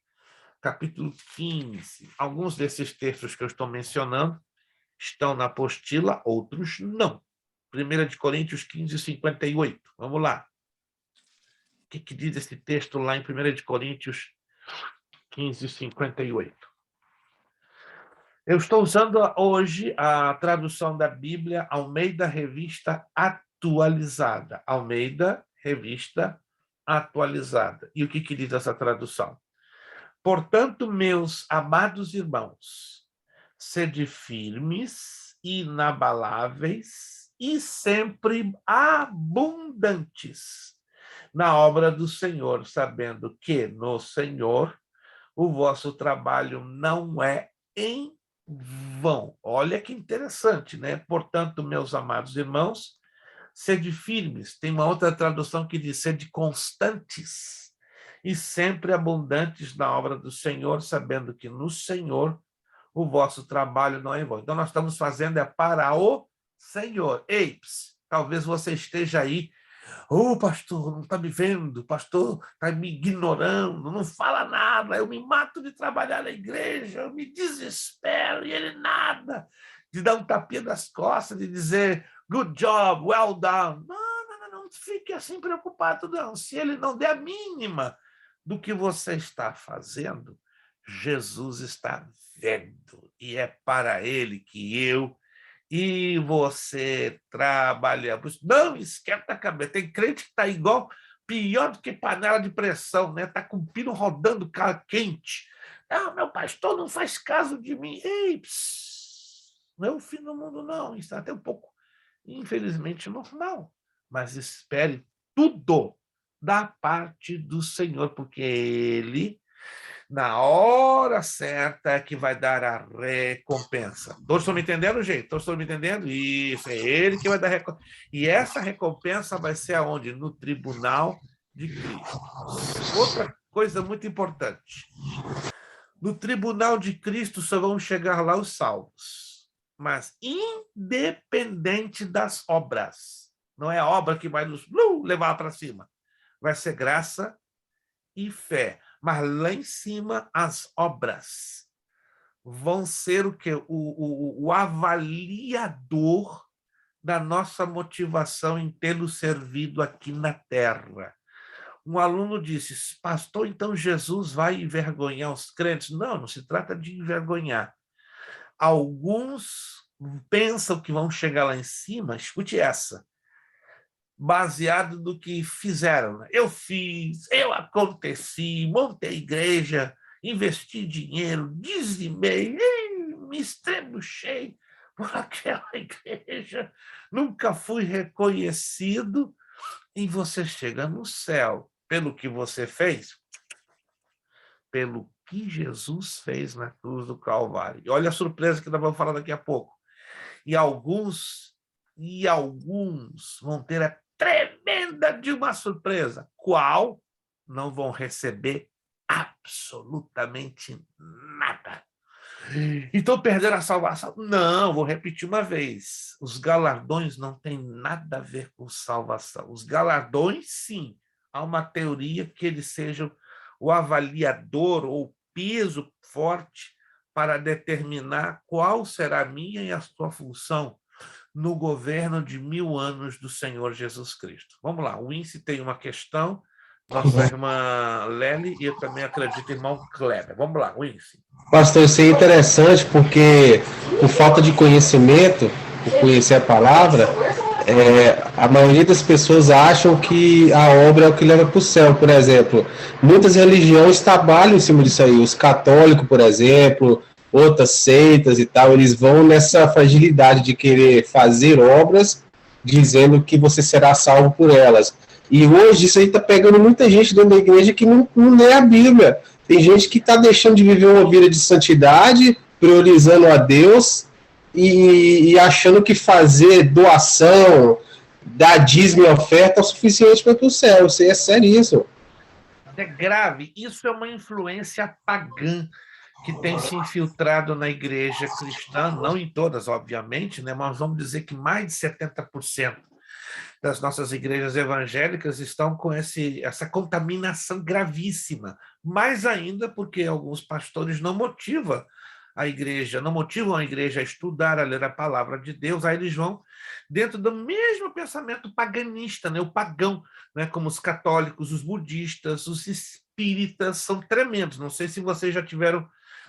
capítulo 15. Alguns desses textos que eu estou mencionando estão na apostila, outros não. 1 de Coríntios 15, 58. Vamos lá. O que diz esse texto lá em 1 de Coríntios 15, 58? Eu estou usando hoje a tradução da Bíblia Almeida Revista Atualizada. Almeida Revista Atualizada. E o que diz essa tradução? Portanto, meus amados irmãos, sede firmes, inabaláveis e sempre abundantes na obra do Senhor, sabendo que no Senhor o vosso trabalho não é em vão. Olha que interessante, né? Portanto, meus amados irmãos, sede firmes. Tem uma outra tradução que diz sede constantes e sempre abundantes na obra do Senhor, sabendo que no Senhor o vosso trabalho não é em vão. Então, nós estamos fazendo para o Senhor. Talvez você esteja aí, pastor, não está me vendo, pastor está me ignorando, não fala nada, eu me mato de trabalhar na igreja, eu me desespero e ele nada, de dar um tapinha nas costas, de dizer, good job, well done. Não fique assim preocupado, não. Se ele não der a mínima do que você está fazendo, Jesus está vendo, e é para ele que eu e você trabalhamos. Não esquenta a cabeça. Tem crente que está igual, pior do que panela de pressão, né? Está com o pino rodando quente. Meu pastor não faz caso de mim. Não é o fim do mundo, não. Isso é até um pouco, infelizmente, normal. Mas espere tudo da parte do Senhor, porque Ele, na hora certa, é que vai dar a recompensa. Todos estão me entendendo, gente? Todos estão me entendendo? Isso, é Ele que vai dar a recompensa. E essa recompensa vai ser aonde? No tribunal de Cristo. Outra coisa muito importante. No tribunal de Cristo só vão chegar lá os salvos, mas independente das obras. Não é a obra que vai nos levar para cima. Vai ser graça e fé. Mas lá em cima, as obras vão ser o quê? O avaliador da nossa motivação em tê-lo servido aqui na Terra. Um aluno disse, pastor, então Jesus vai envergonhar os crentes? Não se trata de envergonhar. Alguns pensam que vão chegar lá em cima, escute essa, baseado no que fizeram. Né? Eu fiz, eu aconteci, montei igreja, investi dinheiro, dizimei, me estrebuchei por aquela igreja, nunca fui reconhecido, e você chega no céu pelo que você fez, pelo que Jesus fez na cruz do Calvário. E olha a surpresa que nós vamos falar daqui a pouco. E alguns vão ter a tremenda de uma surpresa, qual não vão receber absolutamente nada. Então perderam a salvação? Não, vou repetir uma vez. Os galardões não têm nada a ver com salvação. Os galardões, sim. Há uma teoria que eles sejam o avaliador ou peso forte para determinar qual será a minha e a sua função no governo de 1000 anos do Senhor Jesus Cristo. Vamos lá, o Wince tem uma questão, nossa irmã Lely, e eu também acredito, irmão Kleber. Vamos lá, Wince. Pastor, isso é interessante porque, por falta de conhecimento, por conhecer a palavra, a maioria das pessoas acham que a obra é o que leva para o céu. Por exemplo, muitas religiões trabalham em cima disso aí. Os católicos, por exemplo, outras seitas e tal, eles vão nessa fragilidade de querer fazer obras dizendo que você será salvo por elas. E hoje isso aí está pegando muita gente dentro da igreja que não lê a Bíblia. Tem gente que está deixando de viver uma vida de santidade, priorizando a Deus e achando que fazer doação, dar dízimo e oferta é o suficiente para o céu. Isso aí é seríssimo. É grave. Isso é uma influência pagã que tem se infiltrado na igreja cristã, não em todas, obviamente, né? Mas vamos dizer que mais de 70% das nossas igrejas evangélicas estão com essa contaminação gravíssima. Mais ainda porque alguns pastores não motivam a igreja a estudar, a ler a palavra de Deus, aí eles vão dentro do mesmo pensamento paganista, né? O pagão, né? Como os católicos, os budistas, os espíritas, são tremendos. Não sei se vocês já tiveram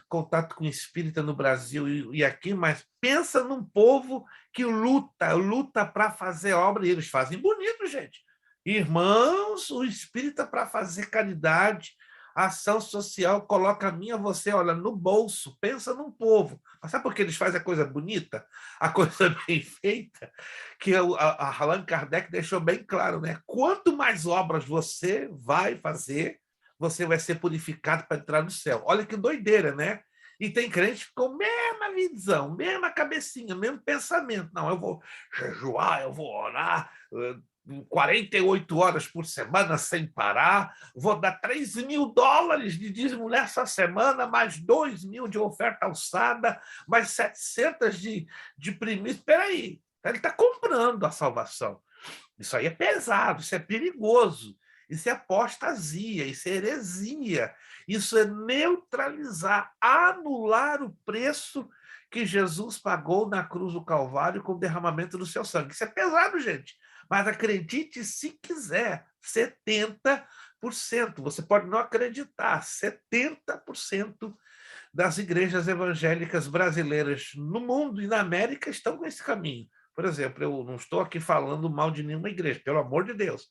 contato com espírita no Brasil e aqui, mas pensa num povo que luta para fazer obra, e eles fazem bonito, gente. Irmãos, o espírita para fazer caridade, ação social, coloca a minha, você, olha, no bolso, pensa num povo. Mas sabe por que eles fazem a coisa bonita? A coisa bem feita? Que a Allan Kardec deixou bem claro, né? Quanto mais obras você vai fazer, você vai ser purificado para entrar no céu. Olha que doideira, né? E tem crente com a mesma visão, mesma cabecinha, mesmo pensamento. Não, eu vou jejuar, eu vou orar 48 horas por semana sem parar, vou dar $3.000 de dízimo nessa semana, mais 2.000 de oferta alçada, mais 700 de primícia. Espera aí, ele está comprando a salvação. Isso aí é pesado, isso é perigoso. Isso é apostasia, isso é heresia, isso é neutralizar, anular o preço que Jesus pagou na cruz do Calvário com o derramamento do seu sangue. Isso é pesado, gente, mas acredite se quiser, 70%. Você pode não acreditar, 70% das igrejas evangélicas brasileiras no mundo e na América estão com esse caminho. Por exemplo, eu não estou aqui falando mal de nenhuma igreja, pelo amor de Deus.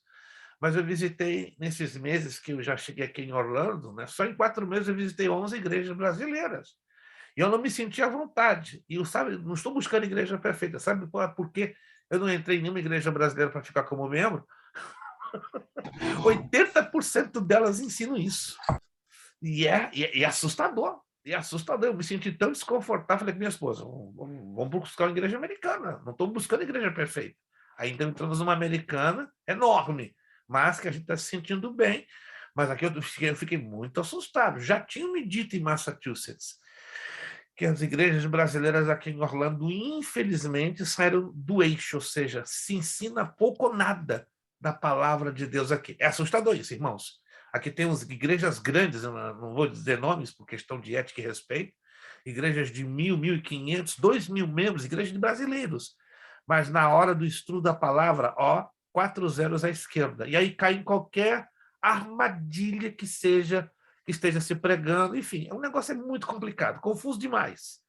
Mas eu visitei, nesses meses que eu já cheguei aqui em Orlando, né, só em 4 meses eu visitei 11 igrejas brasileiras. E eu não me senti à vontade. E eu, sabe, não estou buscando igreja perfeita. Sabe por quê? Eu não entrei em nenhuma igreja brasileira para ficar como membro. 80% delas ensinam isso. E é assustador. E é assustador. Eu me senti tão desconfortável. Falei com minha esposa, vamos buscar uma igreja americana. Não estou buscando igreja perfeita. Aí então entramos numa americana enorme, mas que a gente está se sentindo bem. Mas aqui eu fiquei muito assustado. Já tinham me dito em Massachusetts que as igrejas brasileiras aqui em Orlando, infelizmente, saíram do eixo, ou seja, se ensina pouco ou nada da palavra de Deus aqui. É assustador isso, irmãos. Aqui temos igrejas grandes, eu não vou dizer nomes por questão de ética e respeito, igrejas de 1.000, 1.500, 2.000 membros, igrejas de brasileiros. Mas na hora do estudo da palavra, 4 zeros à esquerda. E aí cai em qualquer armadilha que esteja se pregando. Enfim, o negócio é muito complicado, confuso demais.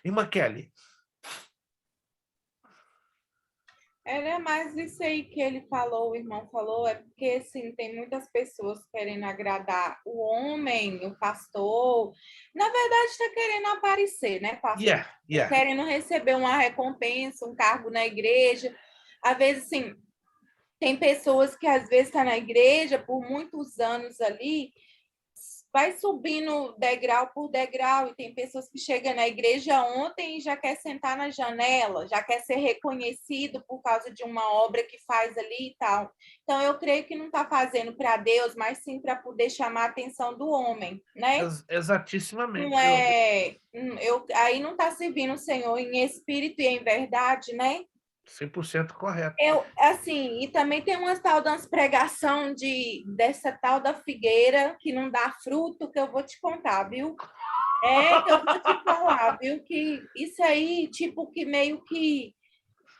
Irmã Kelly. Era mais isso aí que ele falou, o irmão falou, é porque, assim, tem muitas pessoas querendo agradar o homem, o pastor. Na verdade, está querendo aparecer, né, pastor? Yeah. Querendo receber uma recompensa, um cargo na igreja. Às vezes, assim, tem pessoas que às vezes estão na igreja por muitos anos ali, vai subindo degrau por degrau, e tem pessoas que chegam na igreja ontem e já quer sentar na janela, já quer ser reconhecido por causa de uma obra que faz ali e tal. Então, eu creio que não está fazendo para Deus, mas sim para poder chamar a atenção do homem, né? Não Exatissimamente. é, aí não está servindo o Senhor em espírito e em verdade, né? 100% correto. Assim, e também tem umas tal das pregação dessa tal da figueira que não dá fruto, que eu vou te contar, viu? Que eu vou te falar, viu? Que isso aí, tipo, que meio que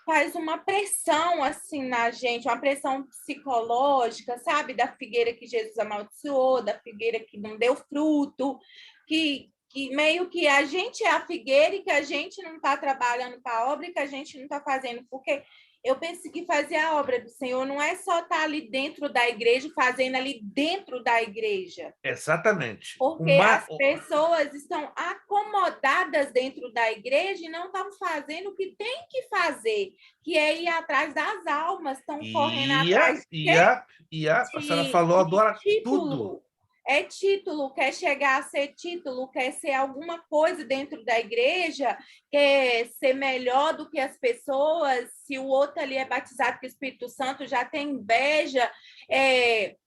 faz uma pressão, assim, na gente, uma pressão psicológica, sabe? Da figueira que Jesus amaldiçoou, da figueira que não deu fruto, que meio que a gente é a figueira e que a gente não está trabalhando para a obra e que a gente não está fazendo, porque eu penso que fazer a obra do Senhor não é só estar ali dentro da igreja, fazendo ali dentro da igreja. Exatamente. Porque as pessoas estão acomodadas dentro da igreja e não estão fazendo o que tem que fazer, que é ir atrás das almas, estão correndo atrás A senhora falou agora tudo. título. É título, quer chegar a ser título, quer ser alguma coisa dentro da igreja, quer ser melhor do que as pessoas. Se o outro ali é batizado com o Espírito Santo, já tem inveja.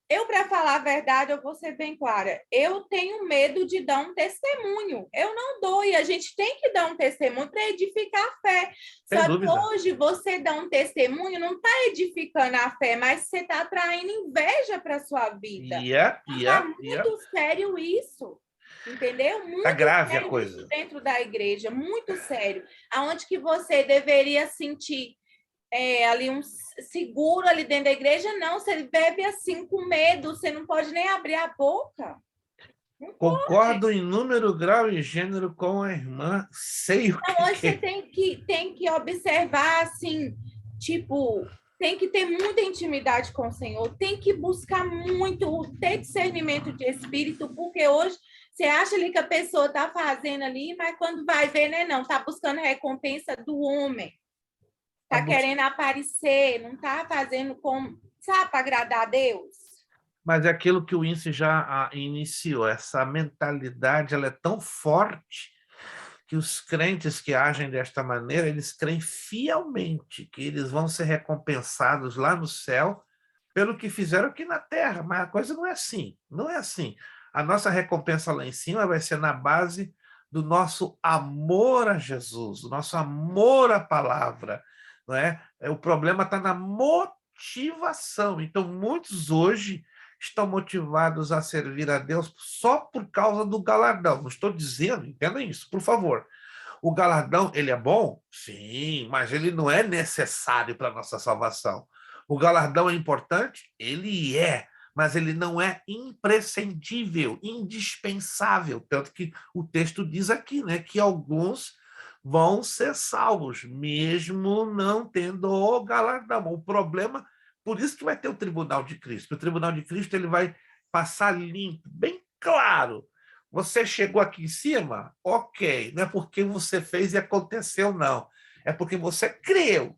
Eu, para falar a verdade, eu vou ser bem clara, eu tenho medo de dar um testemunho. Eu não dou, e a gente tem que dar um testemunho para edificar a fé. Sem Só dúvida. que hoje você dá um testemunho, não está edificando a fé, mas você está atraindo inveja para a sua vida. Está muito sério isso. Entendeu? Muito tá grave sério a coisa. isso dentro da igreja, muito sério. Aonde que você deveria sentir ali um seguro ali dentro da igreja, não, você bebe assim com medo, você não pode nem abrir a boca. Concordo em número, grau e gênero com a irmã, sei o Então, hoje que você tem que observar, assim, tipo, tem que ter muita intimidade com o Senhor, tem que buscar muito, ter discernimento de espírito, porque hoje você acha ali que a pessoa está fazendo ali, mas quando vai ver, né, não, está buscando recompensa do homem. Está querendo aparecer, não está fazendo como, sabe, para agradar a Deus. Mas é aquilo que o Ince já iniciou, essa mentalidade ela é tão forte que os crentes que agem desta maneira, eles creem fielmente que eles vão ser recompensados lá no céu pelo que fizeram aqui na terra, mas a coisa não é assim, não é assim. A nossa recompensa lá em cima vai ser na base do nosso amor a Jesus, do nosso amor à palavra, não é? O problema está na motivação. Então, muitos hoje estão motivados a servir a Deus só por causa do galardão. Não estou dizendo, entendam isso, por favor. O galardão, ele é bom? Sim, mas ele não é necessário para a nossa salvação. O galardão é importante? Ele é, mas ele não é imprescindível, indispensável. Tanto que o texto diz aqui, né, que alguns vão ser salvos, mesmo não tendo o galardão. O problema, por isso que vai ter o tribunal de Cristo. O tribunal de Cristo ele vai passar limpo, bem claro. Você chegou aqui em cima? Ok. Não é porque você fez e aconteceu, não. É porque você creu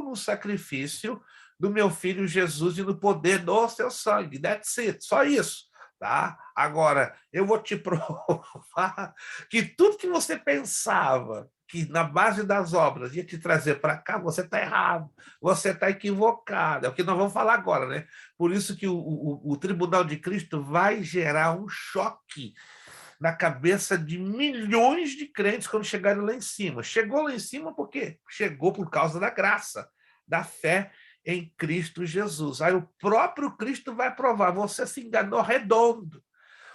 no sacrifício do meu filho Jesus e no poder do seu sangue. That's it, só isso. Tá? Agora, eu vou te provar que tudo que você pensava que na base das obras ia te trazer para cá, você está errado, você está equivocado. É o que nós vamos falar agora, né? Por isso que o Tribunal de Cristo vai gerar um choque na cabeça de milhões de crentes quando chegarem lá em cima. Chegou lá em cima por quê? Chegou por causa da graça, da fé em Cristo Jesus. Aí o próprio Cristo vai provar, você se enganou redondo.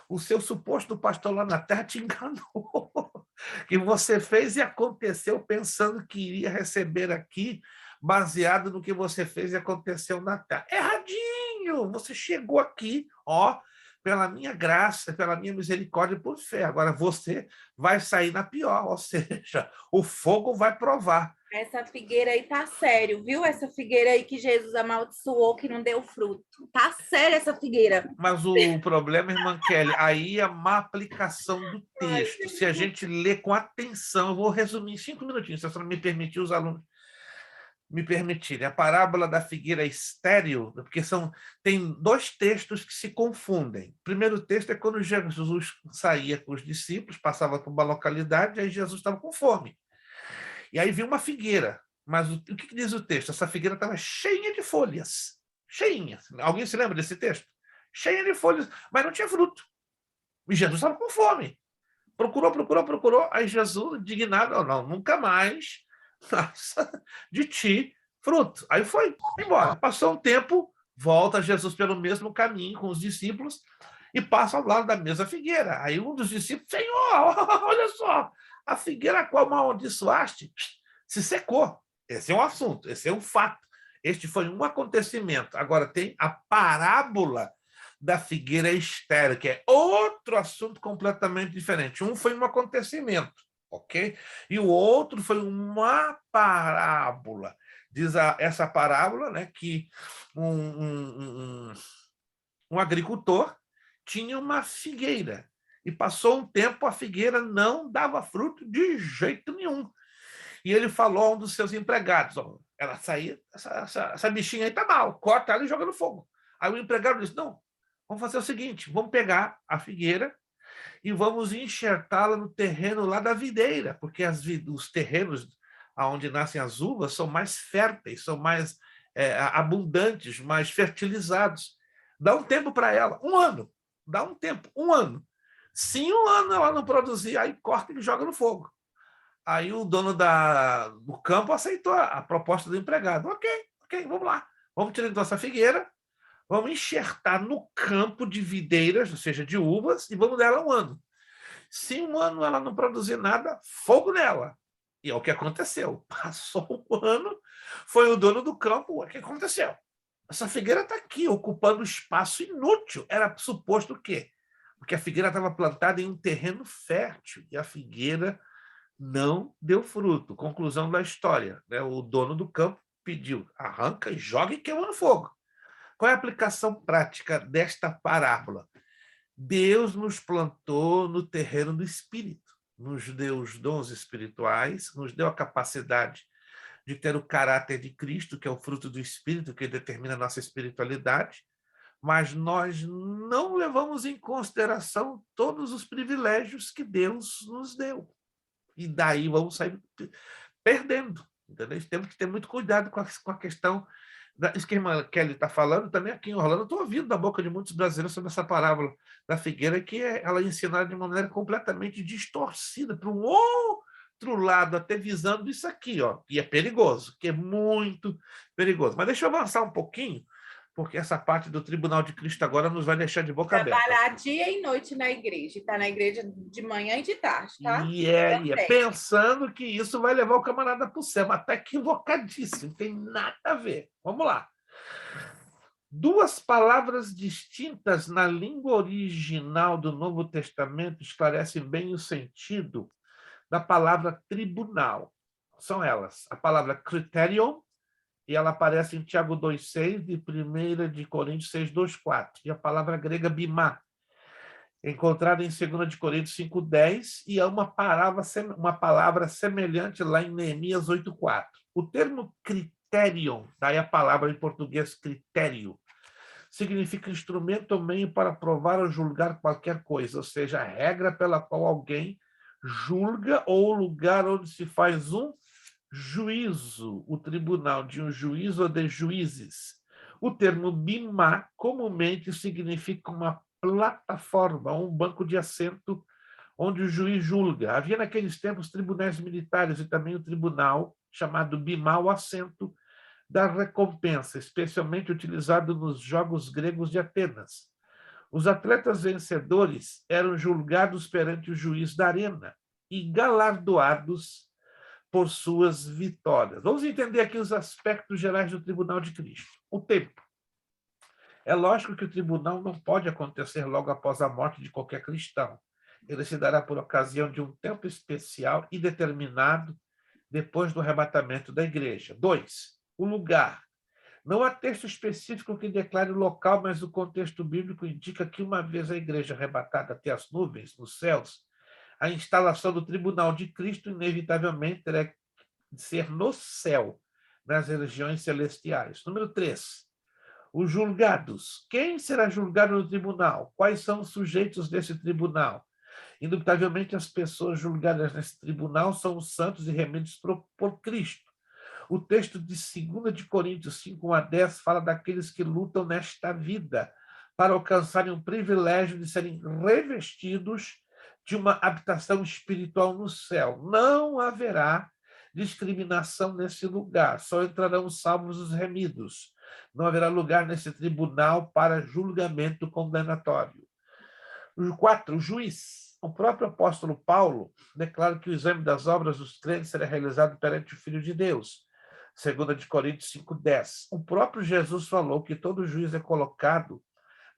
O seu suposto pastor lá na terra te enganou. Que você fez e aconteceu pensando que iria receber aqui, baseado no que você fez e aconteceu na terra. Erradinho! Você chegou aqui, ó, pela minha graça, pela minha misericórdia e por fé. Agora você vai sair na pior, ou seja, o fogo vai provar Essa figueira aí tá sério, viu? Essa figueira aí que Jesus amaldiçoou, que não deu fruto. Tá sério essa figueira. Mas o problema, irmã Kelly, aí é a má aplicação do Ai, texto. Se a gente lê com atenção, eu vou resumir em 5 minutinhos, se a senhora me permitir, os alunos me permitirem. A parábola da figueira estéril, porque tem 2 textos que se confundem. O primeiro texto é quando Jesus saía com os discípulos, passava por uma localidade, aí Jesus estava com fome. E aí viu uma figueira. Mas o que diz o texto? Essa figueira estava cheia de folhas. Cheinha. Alguém se lembra desse texto? Cheia de folhas, mas não tinha fruto. E Jesus estava com fome. Procurou. Aí Jesus, indignado, não, nunca mais faça de ti fruto. Aí foi embora. Passou um tempo, volta Jesus pelo mesmo caminho com os discípulos e passa ao lado da mesma figueira. Aí um dos discípulos, Senhor, olha só, a figueira a qual amaldiçoaste se secou. Esse é um assunto, esse é um fato. Este foi um acontecimento. Agora tem a parábola da figueira estéril, que é outro assunto completamente diferente. Um foi um acontecimento, ok? E o outro foi uma parábola. Diz essa parábola, né, que um agricultor tinha uma figueira e passou um tempo, a figueira não dava fruto de jeito nenhum. E ele falou a um dos seus empregados, ela saía, essa bichinha aí tá mal, corta ela e joga no fogo. Aí o empregado disse, não, vamos fazer o seguinte, vamos pegar a figueira e vamos enxertá-la no terreno lá da videira, porque os terrenos onde nascem as uvas são mais férteis, são mais abundantes, mais fertilizados. Dá um tempo para ela, 1 ano. Dá um tempo, 1 ano. Se 1 ano ela não produzir, aí corta e joga no fogo. Aí o dono do campo aceitou a proposta do empregado. Ok, vamos lá. Vamos tirar então essa figueira, vamos enxertar no campo de videiras, ou seja, de uvas, e vamos dar ela 1 ano. Se 1 ano ela não produzir nada, fogo nela. E é o que aconteceu. Passou 1 ano, foi o dono do campo, o que aconteceu? Essa figueira está aqui, ocupando espaço inútil. Era suposto o quê? Porque a figueira estava plantada em um terreno fértil, e a figueira não deu fruto. Conclusão da história, né? O dono do campo pediu, arranca e joga e queima no fogo. Qual é a aplicação prática desta parábola? Deus nos plantou no terreno do Espírito, nos deu os dons espirituais, nos deu a capacidade de ter o caráter de Cristo, que é o fruto do Espírito, que determina a nossa espiritualidade, mas nós não levamos em consideração todos os privilégios que Deus nos deu. E daí vamos sair perdendo. Entendeu? Temos que ter muito cuidado com a questão. Isso que a irmã Kelly está falando, também aqui em Orlando, estou ouvindo da boca de muitos brasileiros sobre essa parábola da figueira, que ela é ensinada de uma maneira completamente distorcida, para um outro lado, até visando isso aqui, e é perigoso, que é muito perigoso. Mas deixa eu avançar um pouquinho, porque essa parte do Tribunal de Cristo agora nos vai deixar de boca aberta. Trabalhar dia e noite na igreja, está na igreja de manhã e de tarde, tá? E pensando que isso vai levar o camarada para o céu, mas está equivocadíssimo, não tem nada a ver. Vamos lá. 2 palavras distintas na língua original do Novo Testamento esclarecem bem o sentido da palavra tribunal. São elas, a palavra criterion, e ela aparece em Tiago 2,6 e 1 de Coríntios 6,2,4. E a palavra grega bimá, encontrada em 2 de Coríntios 5,10, e é uma palavra semelhante lá em Neemias 8,4. O termo criterion, daí a palavra em português critério, significa instrumento ou meio para provar ou julgar qualquer coisa, ou seja, a regra pela qual alguém julga ou o lugar onde se faz um juízo, o tribunal de um juízo ou de juízes. O termo bimá comumente significa uma plataforma, um banco de assento onde o juiz julga. Havia naqueles tempos tribunais militares e também o tribunal chamado bimá, o assento da recompensa, especialmente utilizado nos Jogos Gregos de Atenas. Os atletas vencedores eram julgados perante o juiz da arena e galardoados por suas vitórias. Vamos entender aqui os aspectos gerais do Tribunal de Cristo. O tempo. É lógico que o tribunal não pode acontecer logo após a morte de qualquer cristão. Ele se dará por ocasião de um tempo especial e determinado, depois do arrebatamento da igreja. 2. O lugar. Não há texto específico que declare o local, mas o contexto bíblico indica que, uma vez a igreja arrebatada até as nuvens, nos céus, a instalação do tribunal de Cristo, inevitavelmente, terá de ser no céu, nas regiões celestiais. Número 3. Os julgados. Quem será julgado no tribunal? Quais são os sujeitos desse tribunal? Indubitavelmente, as pessoas julgadas nesse tribunal são os santos e remidos por Cristo. O texto de 2 de Coríntios 5, 1 a 10 fala daqueles que lutam nesta vida para alcançarem o privilégio de serem revestidos de uma habitação espiritual no céu. Não haverá discriminação nesse lugar, só entrarão os salvos os remidos. Não haverá lugar nesse tribunal para julgamento condenatório. 4. O juiz. O próprio apóstolo Paulo declara que o exame das obras dos crentes será realizado perante o Filho de Deus. 2 de Coríntios 5:10. O próprio Jesus falou que todo juiz é colocado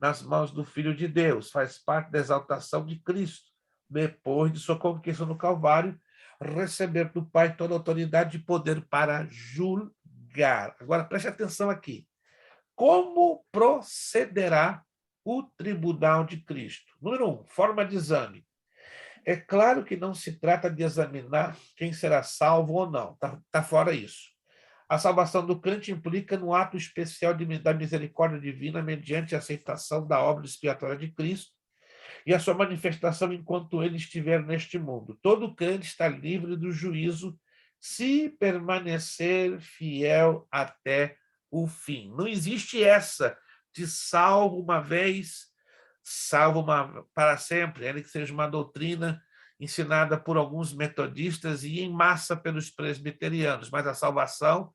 nas mãos do Filho de Deus, faz parte da exaltação de Cristo, depois de sua conquista no Calvário, receber do Pai toda a autoridade e poder para julgar. Agora, preste atenção aqui. Como procederá o tribunal de Cristo? Número 1, forma de exame. É claro que não se trata de examinar quem será salvo ou não, tá fora isso. A salvação do crente implica no ato especial da misericórdia divina mediante a aceitação da obra expiatória de Cristo e a sua manifestação enquanto ele estiver neste mundo. Todo crente está livre do juízo se permanecer fiel até o fim. Não existe essa de salvo uma vez, salvo para sempre, ainda que seja uma doutrina ensinada por alguns metodistas e em massa pelos presbiterianos, mas a salvação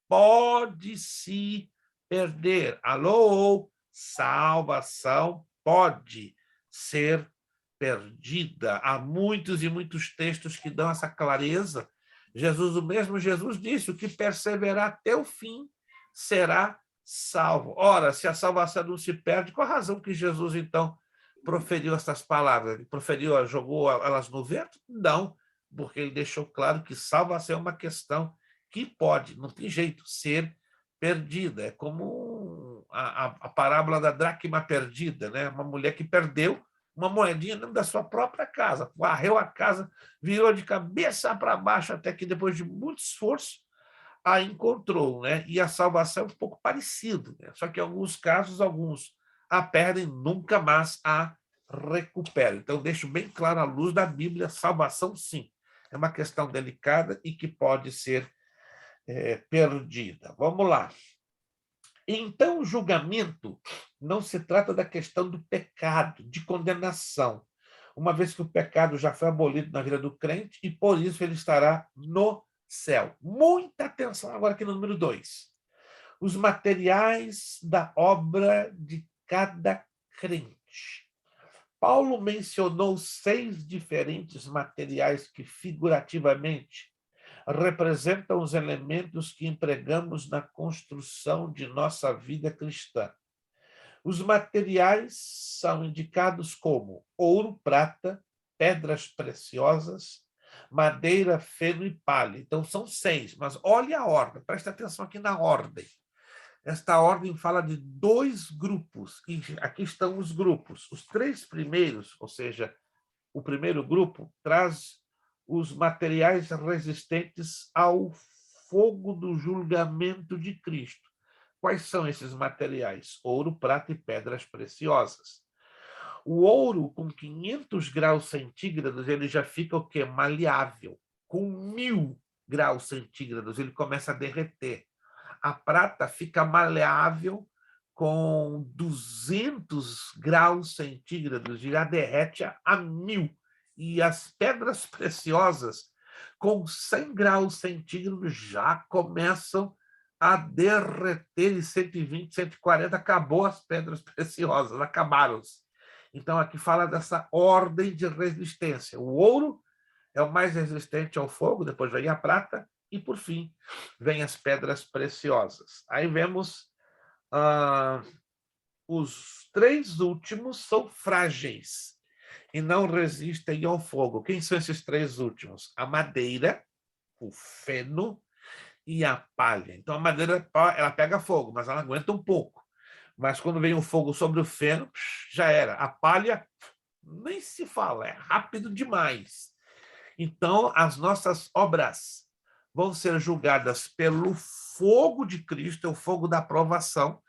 pode se perder. Alô? Salvação pode ser perdida. Há muitos e muitos textos que dão essa clareza. O mesmo Jesus disse: o que perseverar até o fim será salvo. Ora, se a salvação não se perde, qual a razão que Jesus, então, proferiu essas palavras? Ele proferiu, jogou elas no vento? Não, porque ele deixou claro que salvação é uma questão que pode, não tem jeito, ser perdida. É como a parábola da dracma perdida, né? Uma mulher que perdeu uma moedinha dentro da sua própria casa, varreu a casa, virou de cabeça para baixo, até que, depois de muito esforço, a encontrou, né? E a salvação é um pouco parecido, né? Só que em alguns casos, alguns a perdem, nunca mais a recuperam. Então, deixo bem claro à luz da Bíblia: salvação, sim, é uma questão delicada e que pode ser perdida. Vamos lá. Então, o julgamento não se trata da questão do pecado, de condenação, uma vez que o pecado já foi abolido na vida do crente e, por isso, ele estará no céu. Muita atenção agora aqui no número 2. Os materiais da obra de cada crente. Paulo mencionou 6 diferentes materiais que, figurativamente, representam os elementos que empregamos na construção de nossa vida cristã. Os materiais são indicados como ouro, prata, pedras preciosas, madeira, feno e palha. Então, são 6, mas olhe a ordem, preste atenção aqui na ordem. Esta ordem fala de 2 grupos, e aqui estão os grupos. Os 3 primeiros, ou seja, o primeiro grupo, traz os materiais resistentes ao fogo do julgamento de Cristo. Quais são esses materiais? Ouro, prata e pedras preciosas. O ouro, com 500 graus centígrados, ele já fica o quê? Maleável. Com 1000 graus centígrados, ele começa a derreter. A prata fica maleável com 200 graus centígrados, já derrete a 1000. E as pedras preciosas, com 100 graus centígrados, já começam a derreter, e 120, 140, acabou as pedras preciosas, acabaram-se. Então, aqui fala dessa ordem de resistência. O ouro é o mais resistente ao fogo, depois vem a prata, e, por fim, vem as pedras preciosas. Aí vemos os 3 últimos são frágeis e não resistem ao fogo. Quem são esses 3 últimos? A madeira, o feno e a palha. Então, a madeira ela pega fogo, mas ela aguenta um pouco. Mas quando vem o fogo sobre o feno, já era. A palha, nem se fala, é rápido demais. Então, as nossas obras vão ser julgadas pelo fogo de Cristo, é o fogo da aprovação,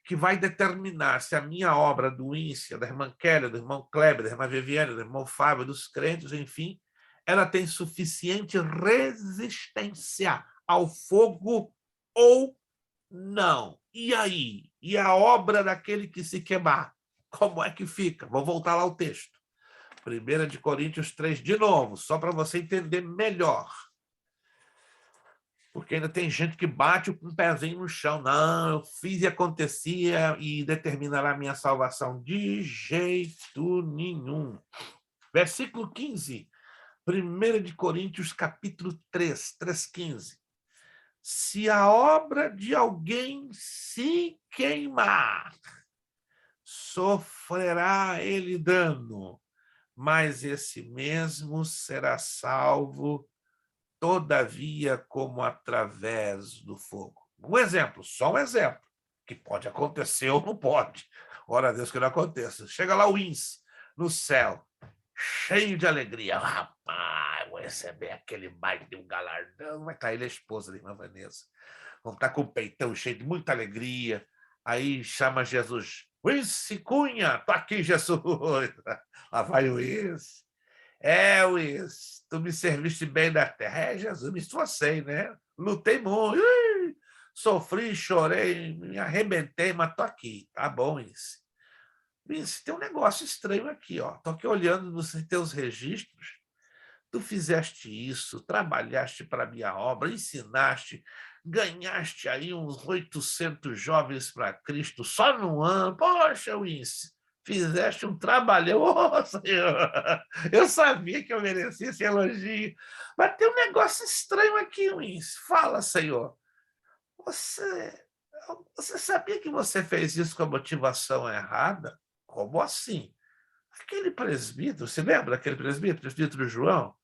que vai determinar se a minha obra do Íncia, da irmã Kélia, do irmão Kleber, da irmã Viviane, do irmão Fábio, dos crentes, enfim, ela tem suficiente resistência ao fogo ou não. E aí? E a obra daquele que se queimar? Como é que fica? Vou voltar lá ao texto. 1 Coríntios 3, de novo, só para você entender melhor. Porque ainda tem gente que bate com o pezinho no chão. Não, eu fiz e acontecia e determinará a minha salvação. De jeito nenhum. Versículo 15. 1 Coríntios, capítulo 3, 3,15. Se a obra de alguém se queimar, sofrerá ele dano, mas esse mesmo será salvo, todavia, como através do fogo. Um exemplo, só um exemplo, que pode acontecer ou não pode. Ora a Deus que não aconteça. Chega lá o INS, no céu, cheio de alegria. Rapaz, vou receber aquele baile de um galardão. Vai estar ele a esposa da irmã Vanessa. Vão estar com o peitão cheio de muita alegria. Aí chama Jesus. Uísce Cunha, tô aqui, Jesus. Lá vai o Uísce. Uísce, tu me serviste bem da terra. Jesus, me esforcei, né? Lutei muito. Sofri, chorei, me arrebentei, mas tô aqui. Tá bom, Uísce. Uísce, tem um negócio estranho aqui, ó. Tô aqui olhando nos teus registros. Tu fizeste isso, trabalhaste para a minha obra, ensinaste, ganhaste aí uns 800 jovens para Cristo só no ano. Poxa, Wince, fizeste um trabalhão. Oh, Senhor, eu sabia que eu merecia esse elogio. Mas tem um negócio estranho aqui, Wince. Fala, Senhor. Você sabia que você fez isso com a motivação errada? Como assim? Aquele presbítero, você lembra daquele presbítero João?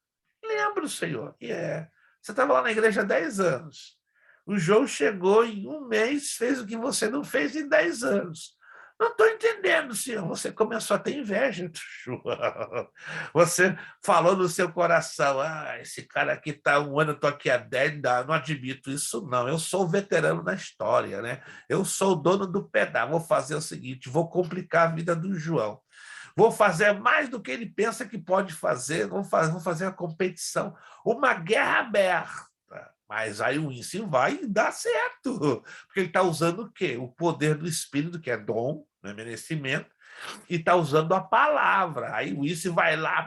Lembro, Senhor. Você estava lá na igreja há 10 anos. O João chegou em um mês, fez o que você não fez em 10 anos. Não estou entendendo, Senhor. Você começou a ter inveja do João. Você falou no seu coração, esse cara aqui está um ano, eu estou aqui há 10, não admito isso, não. Eu sou o veterano da história, né? Eu sou o dono do pedaço. Vou fazer o seguinte, vou complicar a vida do João. Vou fazer mais do que ele pensa que pode fazer, vou fazer uma competição, uma guerra aberta. Mas aí o ensino vai dar certo, porque ele está usando o quê? O poder do Espírito, que é dom, não é merecimento, e está usando a palavra. Aí o ensino vai lá,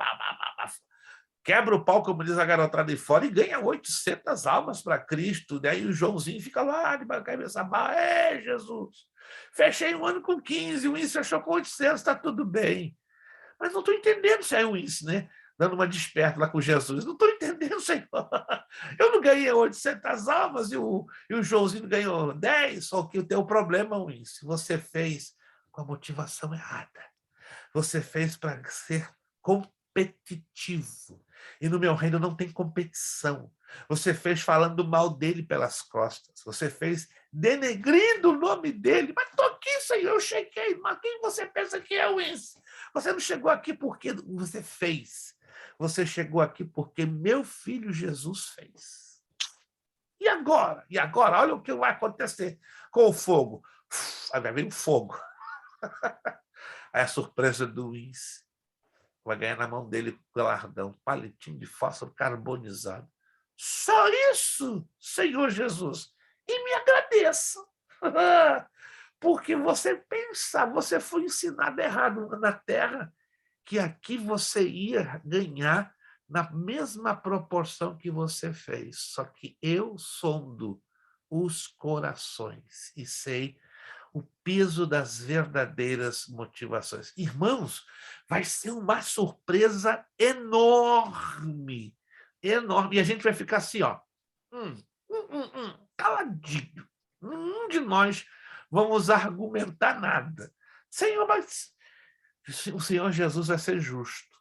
quebra o pau, como diz a garotada de fora, e ganha 800 almas para Cristo. Daí o Joãozinho fica lá, de cabeça baixa, Jesus, fechei um ano com 15, o índice achou com 800, está tudo bem. Mas não estou entendendo se é o índice, né? Dando uma desperta lá com Jesus. Não estou entendendo, Senhor. Eu não ganhei 800 almas e o Joãozinho ganhou 10, só que o teu problema é o índice. Você fez com a motivação errada. Você fez para ser competitivo. E no meu reino não tem competição. Você fez falando mal dele pelas costas. Você fez denegrindo o nome dele. Mas estou aqui, Senhor, eu cheguei. Mas quem você pensa que é o índice? Você não chegou aqui porque você fez. Você chegou aqui porque meu filho Jesus fez. E agora? E agora? Olha o que vai acontecer com o fogo. Aí vai vir o fogo. Aí a surpresa do índice. Vai ganhar na mão dele o galardão, palitinho de fósforo carbonizado. Só isso, Senhor Jesus. E me agradeça. Porque você pensa, você foi ensinado errado na terra, que aqui você ia ganhar na mesma proporção que você fez. Só que eu sondo os corações e sei o peso das verdadeiras motivações. Irmãos, vai ser uma surpresa enorme, enorme. E a gente vai ficar assim, ó, caladinho. Nenhum de nós vamos argumentar nada. Senhor, mas o Senhor Jesus vai ser justo.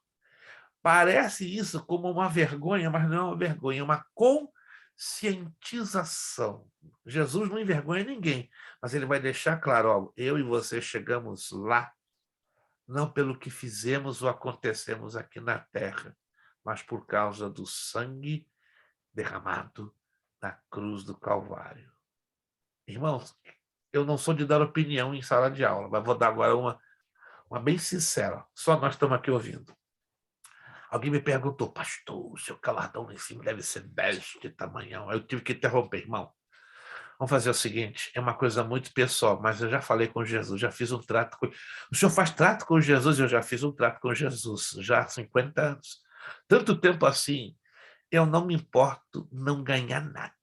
Parece isso como uma vergonha, mas não é uma vergonha, é uma conscientização. Jesus não envergonha ninguém, mas ele vai deixar claro, ó, eu e você chegamos lá, não pelo que fizemos ou acontecemos aqui na terra, mas por causa do sangue derramado na cruz do Calvário. Irmãos, eu não sou de dar opinião em sala de aula, mas vou dar agora uma bem sincera. Só nós estamos aqui ouvindo. Alguém me perguntou, pastor, o seu galardão lá em cima deve ser deste tamanhão. Eu tive que interromper, irmão. Vamos fazer o seguinte, é uma coisa muito pessoal, mas eu já falei com Jesus, já fiz um trato com... O senhor faz trato com Jesus? Eu já fiz um trato com Jesus, já há 50 anos. Tanto tempo assim, eu não me importo não ganhar nada.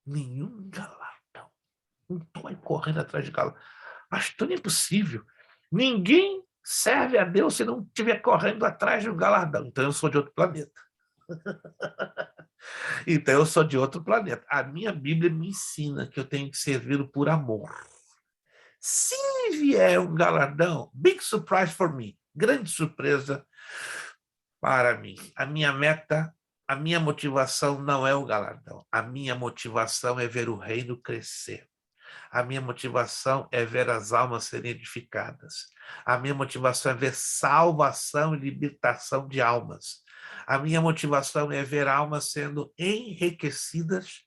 Nenhum galardão. Não estou aí correndo atrás de galardão. Pastor, é impossível. Ninguém serve a Deus se não estiver correndo atrás de um galardão. Então eu sou de outro planeta. Então eu sou de outro planeta. A minha Bíblia me ensina que eu tenho que servi-lo por amor. Se vier um galardão, big surprise for me, grande surpresa para mim. A minha meta, a minha motivação não é o galardão. A minha motivação é ver o reino crescer. A minha motivação é ver as almas serem edificadas. A minha motivação é ver salvação e libertação de almas. A minha motivação é ver almas sendo enriquecidas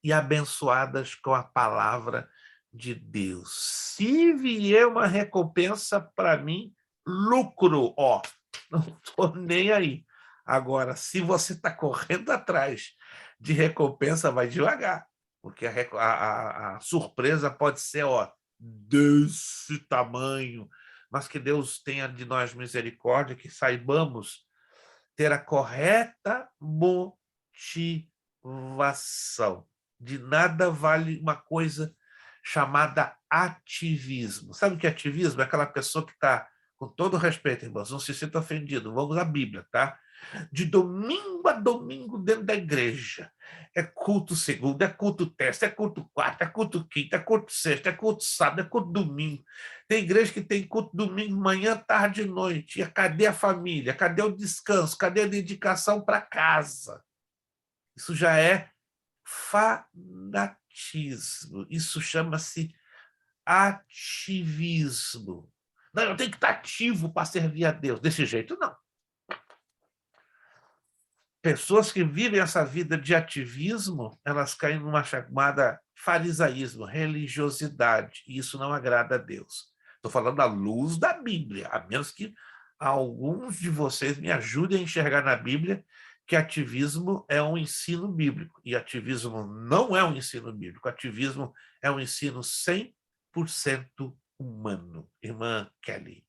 e abençoadas com a palavra de Deus. Se vier uma recompensa para mim, lucro, ó, não estou nem aí. Agora, se você está correndo atrás de recompensa, vai devagar, porque a surpresa pode ser, ó, desse tamanho, mas que Deus tenha de nós misericórdia, que saibamos ter a correta motivação. De nada vale uma coisa chamada ativismo. Sabe o que é ativismo? É aquela pessoa que está, com todo respeito, irmãos, não se sinta ofendido, vamos à Bíblia, tá? De domingo a domingo dentro da igreja. É culto segundo, é culto terça, é culto quarta, é culto quinta, é culto sexta, é culto sábado, é culto domingo. Tem igreja que tem culto domingo, manhã, tarde e noite. E cadê a família? Cadê o descanso? Cadê a dedicação para casa? Isso já é fanatismo. Isso chama-se ativismo. Não, eu tenho que estar ativo para servir a Deus. Desse jeito, não. Pessoas que vivem essa vida de ativismo, elas caem numa chamada farisaísmo, religiosidade, e isso não agrada a Deus. Estou falando à luz da Bíblia, a menos que alguns de vocês me ajudem a enxergar na Bíblia que ativismo é um ensino bíblico, e ativismo não é um ensino bíblico, ativismo é um ensino 100% humano. Irmã Kelly.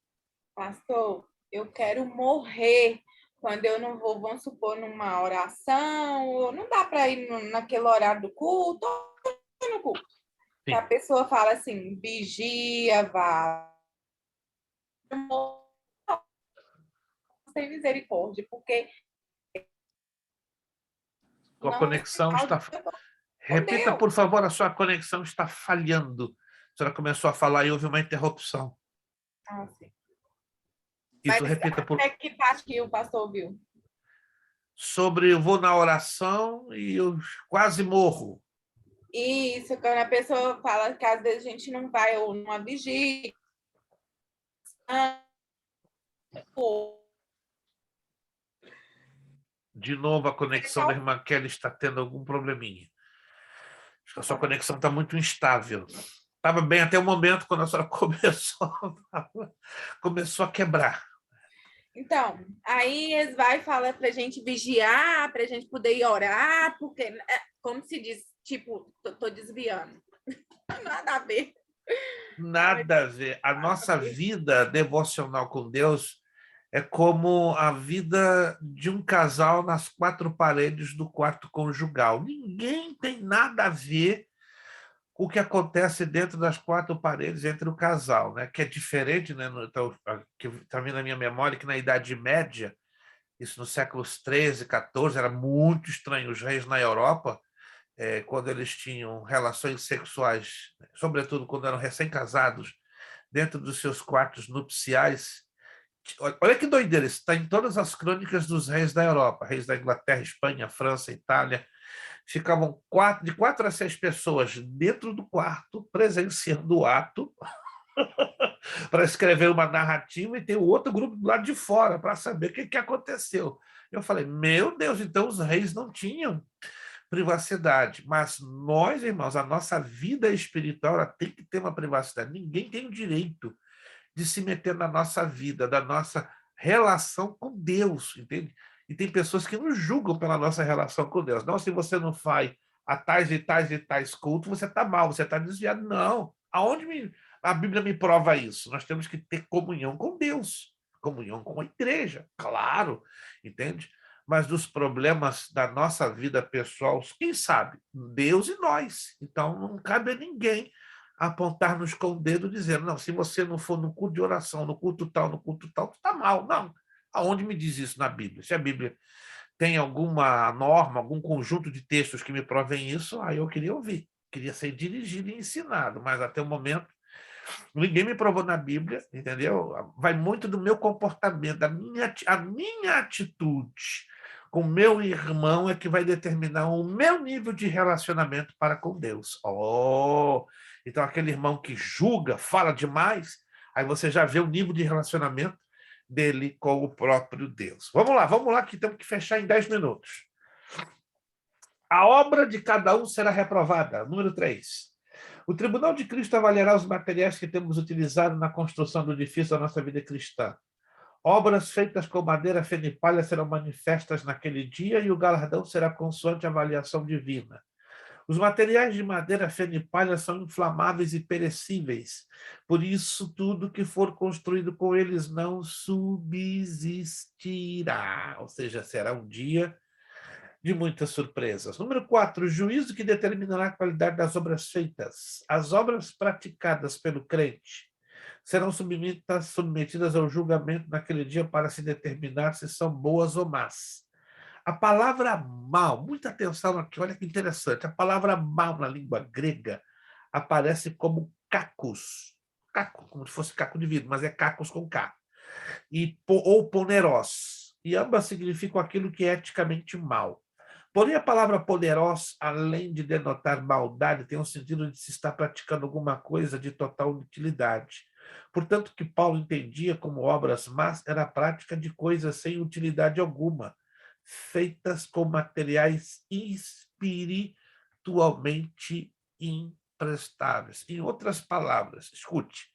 Pastor, eu quero morrer quando eu não vou, vamos supor, numa oração, ou não dá para ir naquele horário do culto, ou no culto. Que a pessoa fala assim, vigia, vá. Sem misericórdia, porque Sua conexão está... Repita, por favor, a sua conexão está falhando. A senhora começou a falar e houve uma interrupção. Ah, sim. Isso, mas repita por... que parte que o pastor ouviu? Sobre eu vou na oração e eu quase morro. Isso, quando a pessoa fala que às vezes a gente não vai ou numa vigília. De novo, a conexão da irmã Kelly está tendo algum probleminha. Acho que a sua conexão está muito instável. Estava bem até o momento quando a senhora começou a quebrar. Então, aí eles vai falar para a gente vigiar, para a gente poder ir orar, porque, como se diz, tipo, tô desviando. Nada a ver. Nada a ver. A nossa vida devocional com Deus é como a vida de um casal nas quatro paredes do quarto conjugal. Ninguém tem nada a ver com o que acontece dentro das quatro paredes entre o casal, né? Que é diferente, né? Então, que está vindo na minha memória que na Idade Média, isso nos séculos 13, 14, era muito estranho. Os reis na Europa, quando eles tinham relações sexuais, sobretudo quando eram recém-casados, dentro dos seus quartos nupciais, Olha que doideira, isso está em todas as crônicas dos reis da Europa, reis da Inglaterra, Espanha, França, Itália. Ficavam de 4 a 6 pessoas dentro do quarto, presenciando o ato, para escrever uma narrativa, e tem o outro grupo do lado de fora, para saber o que aconteceu. Eu falei, meu Deus, então os reis não tinham privacidade. Mas nós, irmãos, a nossa vida espiritual ela tem que ter uma privacidade. Ninguém tem o direito de se meter na nossa vida, da nossa relação com Deus, entende? E tem pessoas que nos julgam pela nossa relação com Deus. Não, se você não faz a tais e tais e tais cultos, você está mal, você está desviado. Não. A Bíblia me prova isso? Nós temos que ter comunhão com Deus, comunhão com a igreja, claro, entende? Mas dos problemas da nossa vida pessoal, quem sabe? Deus e nós. Então, não cabe a ninguém apontar-nos com o dedo dizendo, não, se você não for no culto de oração, no culto tal, tu está mal. Não. Aonde me diz isso na Bíblia? Se a Bíblia tem alguma norma, algum conjunto de textos que me provem isso, aí eu queria ouvir, queria ser dirigido e ensinado, mas até o momento ninguém me provou na Bíblia, entendeu? Vai muito do meu comportamento, a minha atitude com meu irmão é que vai determinar o meu nível de relacionamento para com Deus. Oh, então aquele irmão que julga, fala demais, aí você já vê o nível de relacionamento dele com o próprio Deus. Vamos lá, que temos que fechar em 10 minutos. A obra de cada um será reprovada. Número 3. O Tribunal de Cristo avaliará os materiais que temos utilizado na construção do edifício da nossa vida cristã. Obras feitas com madeira, feno e palha serão manifestas naquele dia e o galardão será consoante a avaliação divina. Os materiais de madeira, feno e palha são inflamáveis e perecíveis. Por isso, tudo que for construído com eles não subsistirá. Ou seja, será um dia de muitas surpresas. Número 4, o juízo que determinará a qualidade das obras feitas. As obras praticadas pelo crente serão submetidas ao julgamento naquele dia para se determinar se são boas ou más. A palavra mal, muita atenção aqui, olha que interessante, a palavra mal na língua grega aparece como cacos, caco, como se fosse caco de vidro, mas é cacos com K, ou poneros, e ambas significam aquilo que é eticamente mal. Porém, a palavra poneros, além de denotar maldade, tem o sentido de se estar praticando alguma coisa de total utilidade. Portanto, o que Paulo entendia como obras más era a prática de coisas sem utilidade alguma, feitas com materiais espiritualmente imprestáveis. Em outras palavras, escute,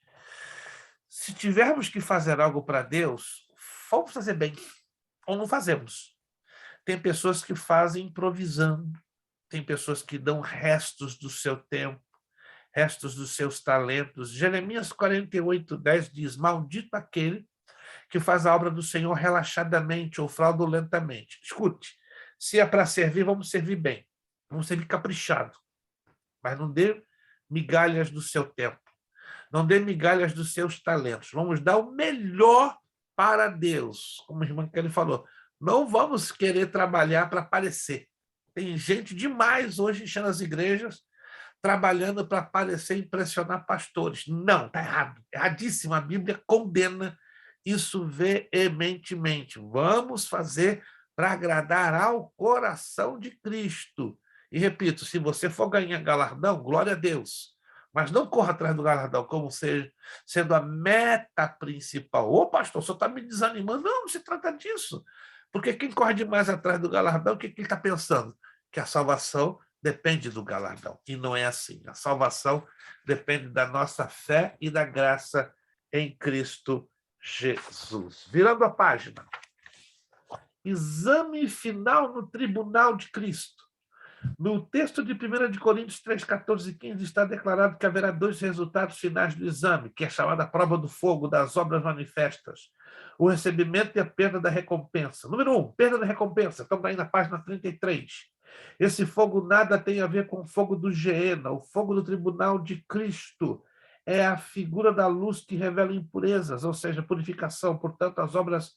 se tivermos que fazer algo para Deus, vamos fazer bem, ou não fazemos. Tem pessoas que fazem improvisando, tem pessoas que dão restos do seu tempo, restos dos seus talentos. Jeremias 48:10 diz, maldito aquele que faz a obra do Senhor relaxadamente ou fraudulentamente. Escute, se é para servir, vamos servir bem, vamos servir caprichado, mas não dê migalhas do seu tempo, não dê migalhas dos seus talentos, vamos dar o melhor para Deus, como a irmã Kelly falou, não vamos querer trabalhar para aparecer. Tem gente demais hoje enchendo as igrejas, trabalhando para aparecer e impressionar pastores. Não, está errado, erradíssimo, a Bíblia condena isso veementemente. Vamos fazer para agradar ao coração de Cristo. E repito, se você for ganhar galardão, glória a Deus. Mas não corra atrás do galardão como sendo a meta principal. Ô, pastor, o senhor está me desanimando. Não se trata disso. Porque quem corre demais atrás do galardão, o que ele está pensando? Que a salvação depende do galardão. E não é assim. A salvação depende da nossa fé e da graça em Cristo Jesus. Virando a página. Exame final no tribunal de Cristo. No texto de 1 de Coríntios 3, 14 e 15 está declarado que haverá 2 resultados finais do exame, que é chamada prova do fogo das obras manifestas. O recebimento e a perda da recompensa. Número 1, perda da recompensa. Estamos aí na página 33. Esse fogo nada tem a ver com o fogo do Geena, o fogo do tribunal de Cristo. É a figura da luz que revela impurezas, ou seja, purificação. Portanto, as obras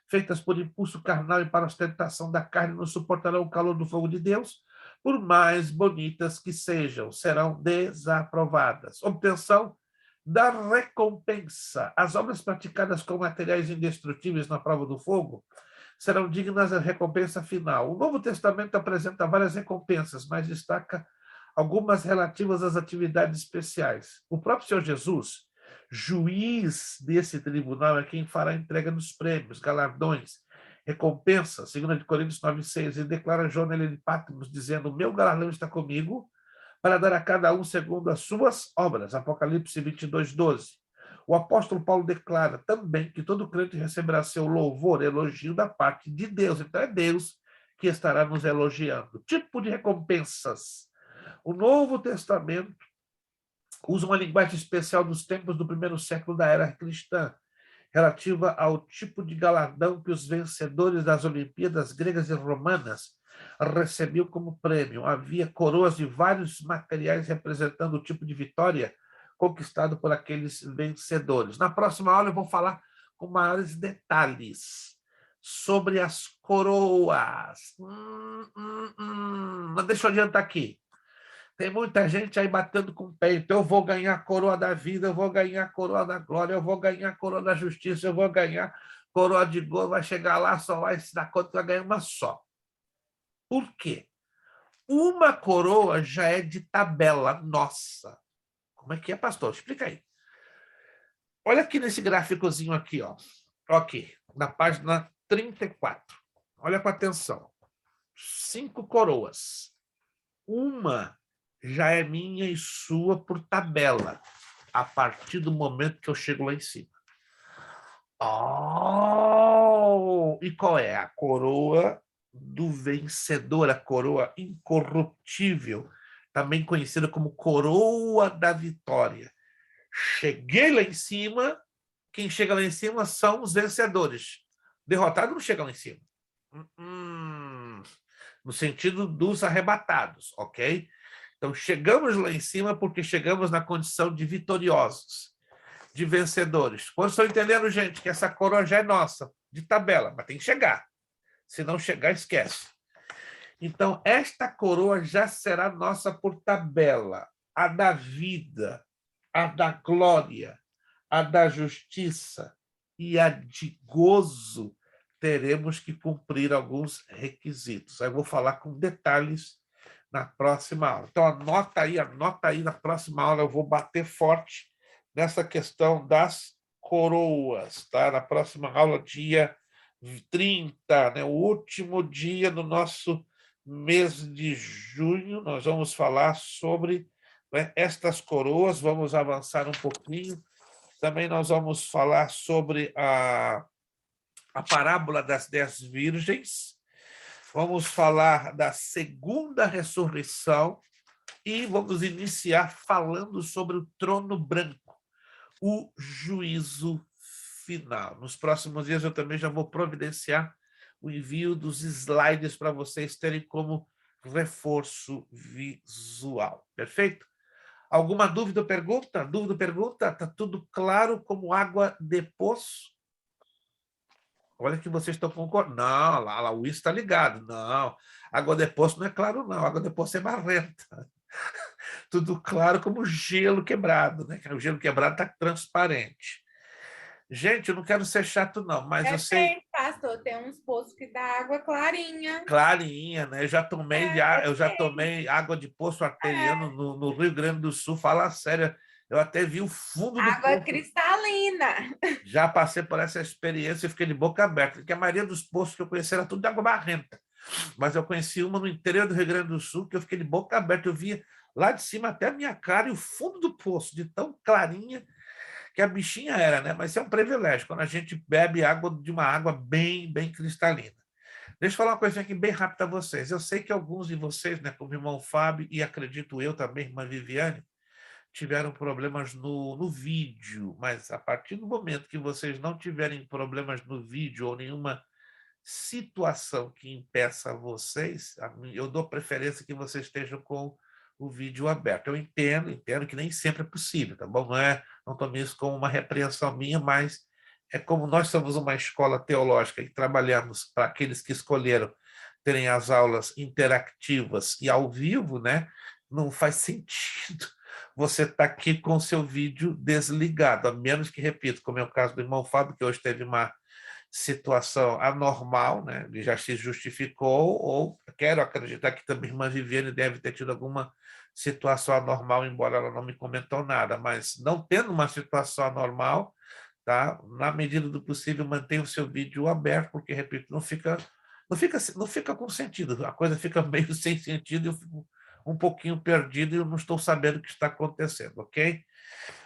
feitas por impulso carnal e para ostentação da carne não suportarão o calor do fogo de Deus, por mais bonitas que sejam, serão desaprovadas. Obtenção da recompensa. As obras praticadas com materiais indestrutíveis na prova do fogo serão dignas da recompensa final. O Novo Testamento apresenta várias recompensas, mas destaca algumas relativas às atividades especiais. O próprio Senhor Jesus, juiz desse tribunal, é quem fará a entrega dos prêmios, galardões, recompensas, 2 Coríntios 9,6, e declara João de Patmos, dizendo: meu galardão está comigo, para dar a cada um segundo as suas obras. Apocalipse 22:12. O apóstolo Paulo declara também que todo crente receberá seu louvor, elogio da parte de Deus. Então é Deus que estará nos elogiando. Tipo de recompensas. O Novo Testamento usa uma linguagem especial dos tempos do primeiro século da era cristã, relativa ao tipo de galardão que os vencedores das Olimpíadas gregas e romanas recebiam como prêmio. Havia coroas de vários materiais representando o tipo de vitória conquistado por aqueles vencedores. Na próxima aula eu vou falar com maiores detalhes sobre as coroas. Mas deixa eu adiantar aqui. Tem muita gente aí batendo com o peito. Eu vou ganhar a coroa da vida, eu vou ganhar a coroa da glória, eu vou ganhar a coroa da justiça, eu vou ganhar coroa de gol. Vai chegar lá, só vai se dar conta que vai ganhar uma só. Por quê? Uma coroa já é de tabela nossa. Como é que é, pastor? Explica aí. Olha aqui nesse gráficozinho aqui, ó. Ok, na página 34. Olha com atenção. 5 coroas. Uma já é minha e sua por tabela, a partir do momento que eu chego lá em cima. Oh! E qual é? A coroa do vencedor, a coroa incorruptível, também conhecida como coroa da vitória. Cheguei lá em cima, quem chega lá em cima são os vencedores. Derrotado não chega lá em cima. No sentido dos arrebatados, ok? Então, chegamos lá em cima porque chegamos na condição de vitoriosos, de vencedores. Quando estão entendendo, gente, que essa coroa já é nossa, de tabela, mas tem que chegar. Se não chegar, esquece. Então, esta coroa já será nossa por tabela. A da vida, a da glória, a da justiça e a de gozo, teremos que cumprir alguns requisitos. Aí eu vou falar com detalhes na próxima aula. Então, anota aí, na próxima aula eu vou bater forte nessa questão das coroas, tá? Na próxima aula, dia 30, né? O último dia do nosso mês de junho, nós vamos falar sobre, né, estas coroas, vamos avançar um pouquinho. Também nós vamos falar sobre a parábola das 10 virgens, vamos falar da segunda ressurreição e vamos iniciar falando sobre o trono branco, o juízo final. Nos próximos dias eu também já vou providenciar o envio dos slides para vocês terem como reforço visual. Perfeito? Alguma dúvida ou pergunta? Dúvida ou pergunta? Está tudo claro como água de poço? Olha que vocês estão concordando. Não, lá o isso está ligado. Não, água de poço não é claro, não. Água de poço é marrenta. Tudo claro como gelo quebrado, né? O gelo quebrado está transparente. Gente, eu não quero ser chato, não, mas eu sei. Tem, pastor, tem uns poços que dá água clarinha. Clarinha, né? Eu já tomei água de poço artesiano no Rio Grande do Sul. Fala sério, eu até vi o fundo do água poço. Cristalina. Já passei por essa experiência e fiquei de boca aberta, porque a maioria dos poços que eu conheci era tudo de água barrenta. Mas eu conheci uma no interior do Rio Grande do Sul que eu fiquei de boca aberta. Eu via lá de cima até a minha cara e o fundo do poço, de tão clarinha que a bichinha era, né? Mas isso é um privilégio, quando a gente bebe água de uma água bem, bem cristalina. Deixa eu falar uma coisinha aqui bem rápida a vocês. Eu sei que alguns de vocês, né, como o irmão Fábio, e acredito eu também, irmã Viviane, tiveram problemas no vídeo, mas a partir do momento que vocês não tiverem problemas no vídeo ou nenhuma situação que impeça vocês, eu dou preferência que vocês estejam com o vídeo aberto. Eu entendo que nem sempre é possível, tá bom? Não tome isso como uma repreensão minha, mas é como nós somos uma escola teológica e trabalhamos para aqueles que escolheram terem as aulas interativas e ao vivo, né? Não faz sentido você está aqui com o seu vídeo desligado, a menos que, repito, como é o caso do irmão Fábio, que hoje teve uma situação anormal, né? Ele já se justificou, ou quero acreditar que também a irmã Viviane deve ter tido alguma situação anormal, embora ela não me comentou nada, mas não tendo uma situação anormal, tá? Na medida do possível, mantenha o seu vídeo aberto, porque, repito, não fica com sentido, a coisa fica meio sem sentido, eu fico um pouquinho perdido e eu não estou sabendo o que está acontecendo, ok?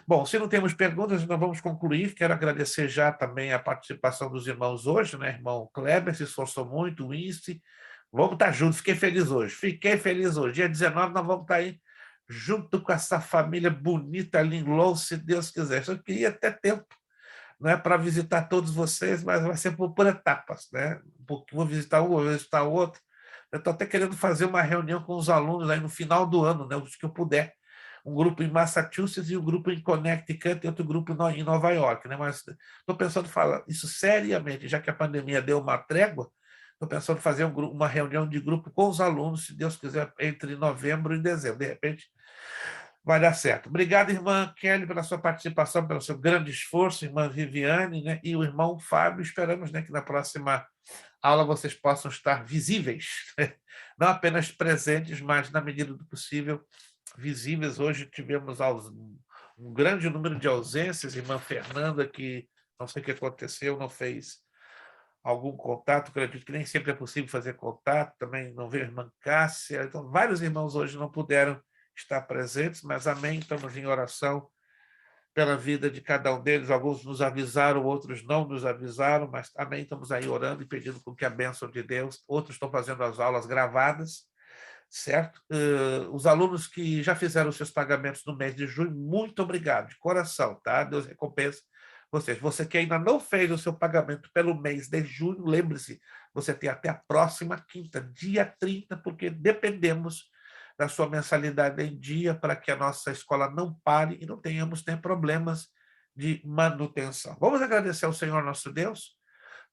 Bom, se não temos perguntas, nós vamos concluir. Quero agradecer já também a participação dos irmãos hoje, né? Irmão Kleber se esforçou muito, o Ince. Vamos estar juntos, fiquei feliz hoje. Dia 19 nós vamos estar aí junto com essa família bonita ali em Lowell, se Deus quiser. Eu queria ter tempo, né, para visitar todos vocês, mas vai ser por etapas, né? Porque vou visitar um, vou visitar outro. Eu estou até querendo fazer uma reunião com os alunos aí no final do ano, né, os que eu puder. Um grupo em Massachusetts e um grupo em Connecticut e outro grupo em Nova York, né? Mas estou pensando em falar isso seriamente, já que a pandemia deu uma trégua, estou pensando em fazer uma reunião de grupo com os alunos, se Deus quiser, entre novembro e dezembro. De repente, vai dar certo. Obrigado, irmã Kelly, pela sua participação, pelo seu grande esforço, irmã Viviane, né? E o irmão Fábio. Esperamos, né, que na próxima aula vocês possam estar visíveis, né? Não apenas presentes, mas, na medida do possível, visíveis. Hoje tivemos um grande número de ausências. Irmã Fernanda, que não sei o que aconteceu, não fez algum contato, acredito que nem sempre é possível fazer contato, também não veio a irmã Cássia. Então, vários irmãos hoje não puderam estar presentes, mas amém, estamos em oração pela vida de cada um deles. Alguns nos avisaram, outros não nos avisaram, mas amém, estamos aí orando e pedindo com que a bênção de Deus. Outros estão fazendo as aulas gravadas, certo? Os alunos que já fizeram os seus pagamentos no mês de junho, muito obrigado, de coração, tá? Deus recompensa vocês. Você que ainda não fez o seu pagamento pelo mês de junho, lembre-se, você tem até a próxima quinta, dia 30, porque dependemos da sua mensalidade em dia para que a nossa escola não pare e não tenhamos problemas de manutenção. Vamos agradecer ao Senhor nosso Deus,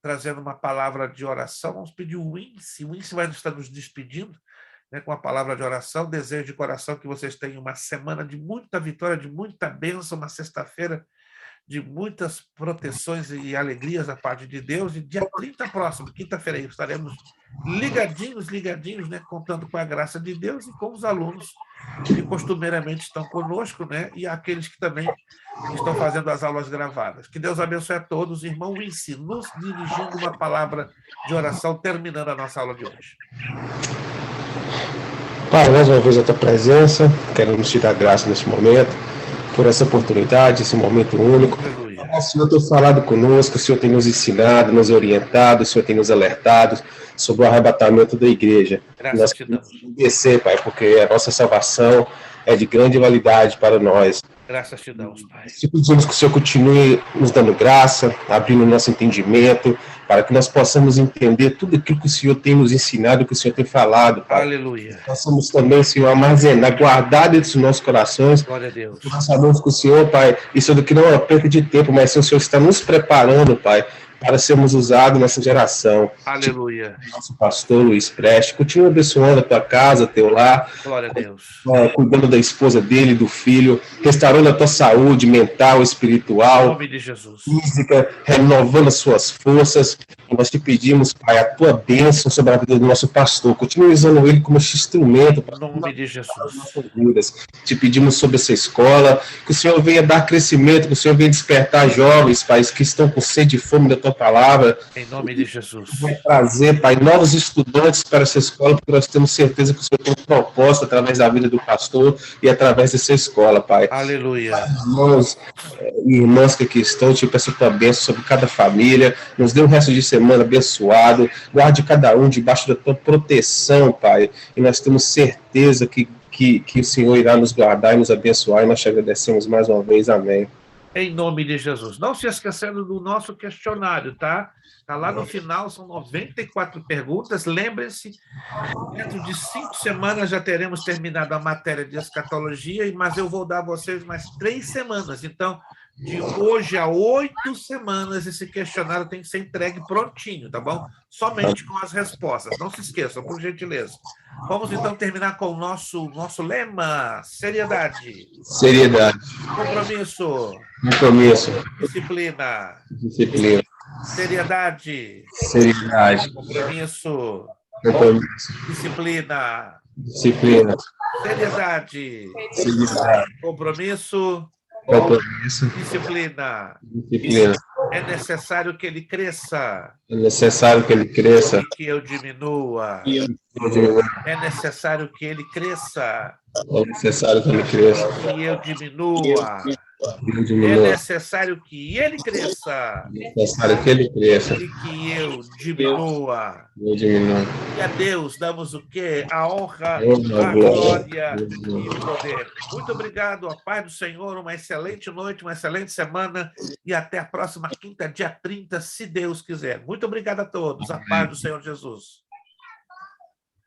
trazendo uma palavra de oração. Vamos pedir o Ince vai estar nos despedindo, né, com a palavra de oração. Desejo de coração que vocês tenham uma semana de muita vitória, de muita bênção, uma sexta-feira de muitas proteções e alegrias da parte de Deus. E dia 30 próximo, quinta-feira, estaremos ligadinhos, né, contando com a graça de Deus e com os alunos que costumeiramente estão conosco, né, e aqueles que também estão fazendo as aulas gravadas. Que Deus abençoe a todos. Irmão Ince, nos dirigindo uma palavra de oração, terminando a nossa aula de hoje. Pai, mais uma vez a tua presença, queremos te dar graça nesse momento, por essa oportunidade, esse momento único. O Senhor tem falado conosco, o Senhor tem nos ensinado, nos orientado, o Senhor tem nos alertado sobre o arrebatamento da igreja. Nós queremos agradecer, Pai, porque a nossa salvação é de grande validade para nós. Graças te damos, Pai. Se pedimos que o Senhor continue nos dando graça, abrindo o nosso entendimento, para que nós possamos entender tudo aquilo que o Senhor tem nos ensinado, que o Senhor tem falado, Pai. Aleluia. Possamos também, Senhor, armazenar, guardar dentro dos nossos corações. Glória a Deus. Nós sabemos que o Senhor, Pai, isso daqui não é uma perda de tempo, mas o Senhor está nos preparando, Pai, para sermos usados nessa geração. Aleluia. Nosso pastor Luiz Preste, continua abençoando a tua casa, teu lar. Glória a Deus. Cuidando da esposa dele, do filho, restaurando a tua saúde mental, espiritual, em nome de Jesus. Física, renovando as suas forças. E nós te pedimos, Pai, a tua bênção sobre a vida do nosso pastor. Continue usando ele como instrumento para em nome de Jesus. nossas vidas. Te pedimos sobre essa escola, que o Senhor venha dar crescimento, que o Senhor venha despertar jovens, Pai, que estão com sede e fome da tua palavra. Em nome de Jesus. Vai trazer, Pai, novos estudantes para essa escola, porque nós temos certeza que o Senhor tem um propósito através da vida do pastor e através dessa escola, Pai. Aleluia. Irmãos e irmãs que aqui estão, te peço a tua bênção sobre cada família, nos dê um resto de semana abençoado, guarde cada um debaixo da tua proteção, Pai, e nós temos certeza que o Senhor irá nos guardar e nos abençoar, e nós te agradecemos mais uma vez, amém. Em nome de Jesus. Não se esquecendo do nosso questionário, tá? Está lá no final, são 94 perguntas. Lembrem-se, dentro de 5 semanas já teremos terminado a matéria de escatologia, mas eu vou dar a vocês mais 3 semanas. Então, De hoje a 8 semanas, esse questionário tem que ser entregue prontinho, tá bom? Somente com as respostas. Não se esqueçam, por gentileza. Vamos, então, terminar com o nosso lema. Seriedade. Seriedade. Compromisso. Compromisso. Disciplina. Disciplina. Seriedade. Seriedade. Compromisso. Compromisso. Disciplina. Disciplina. Seriedade. Seriedade. Compromisso. Compromisso. Disciplina. Disciplina. É necessário que ele cresça É necessário que ele cresça. e que eu diminua. É necessário que ele cresça É necessário que ele cresça. e eu diminua. Eu É diminua. necessário que ele cresça É necessário que ele cresça. e que eu diminua. Eu diminua. E a Deus damos o quê? A honra, Honra, a glória e o poder. Muito obrigado, a paz do Senhor, uma excelente noite, uma excelente semana e até a próxima quinta, dia 30, se Deus quiser. Muito obrigado a todos, a paz do Senhor Jesus.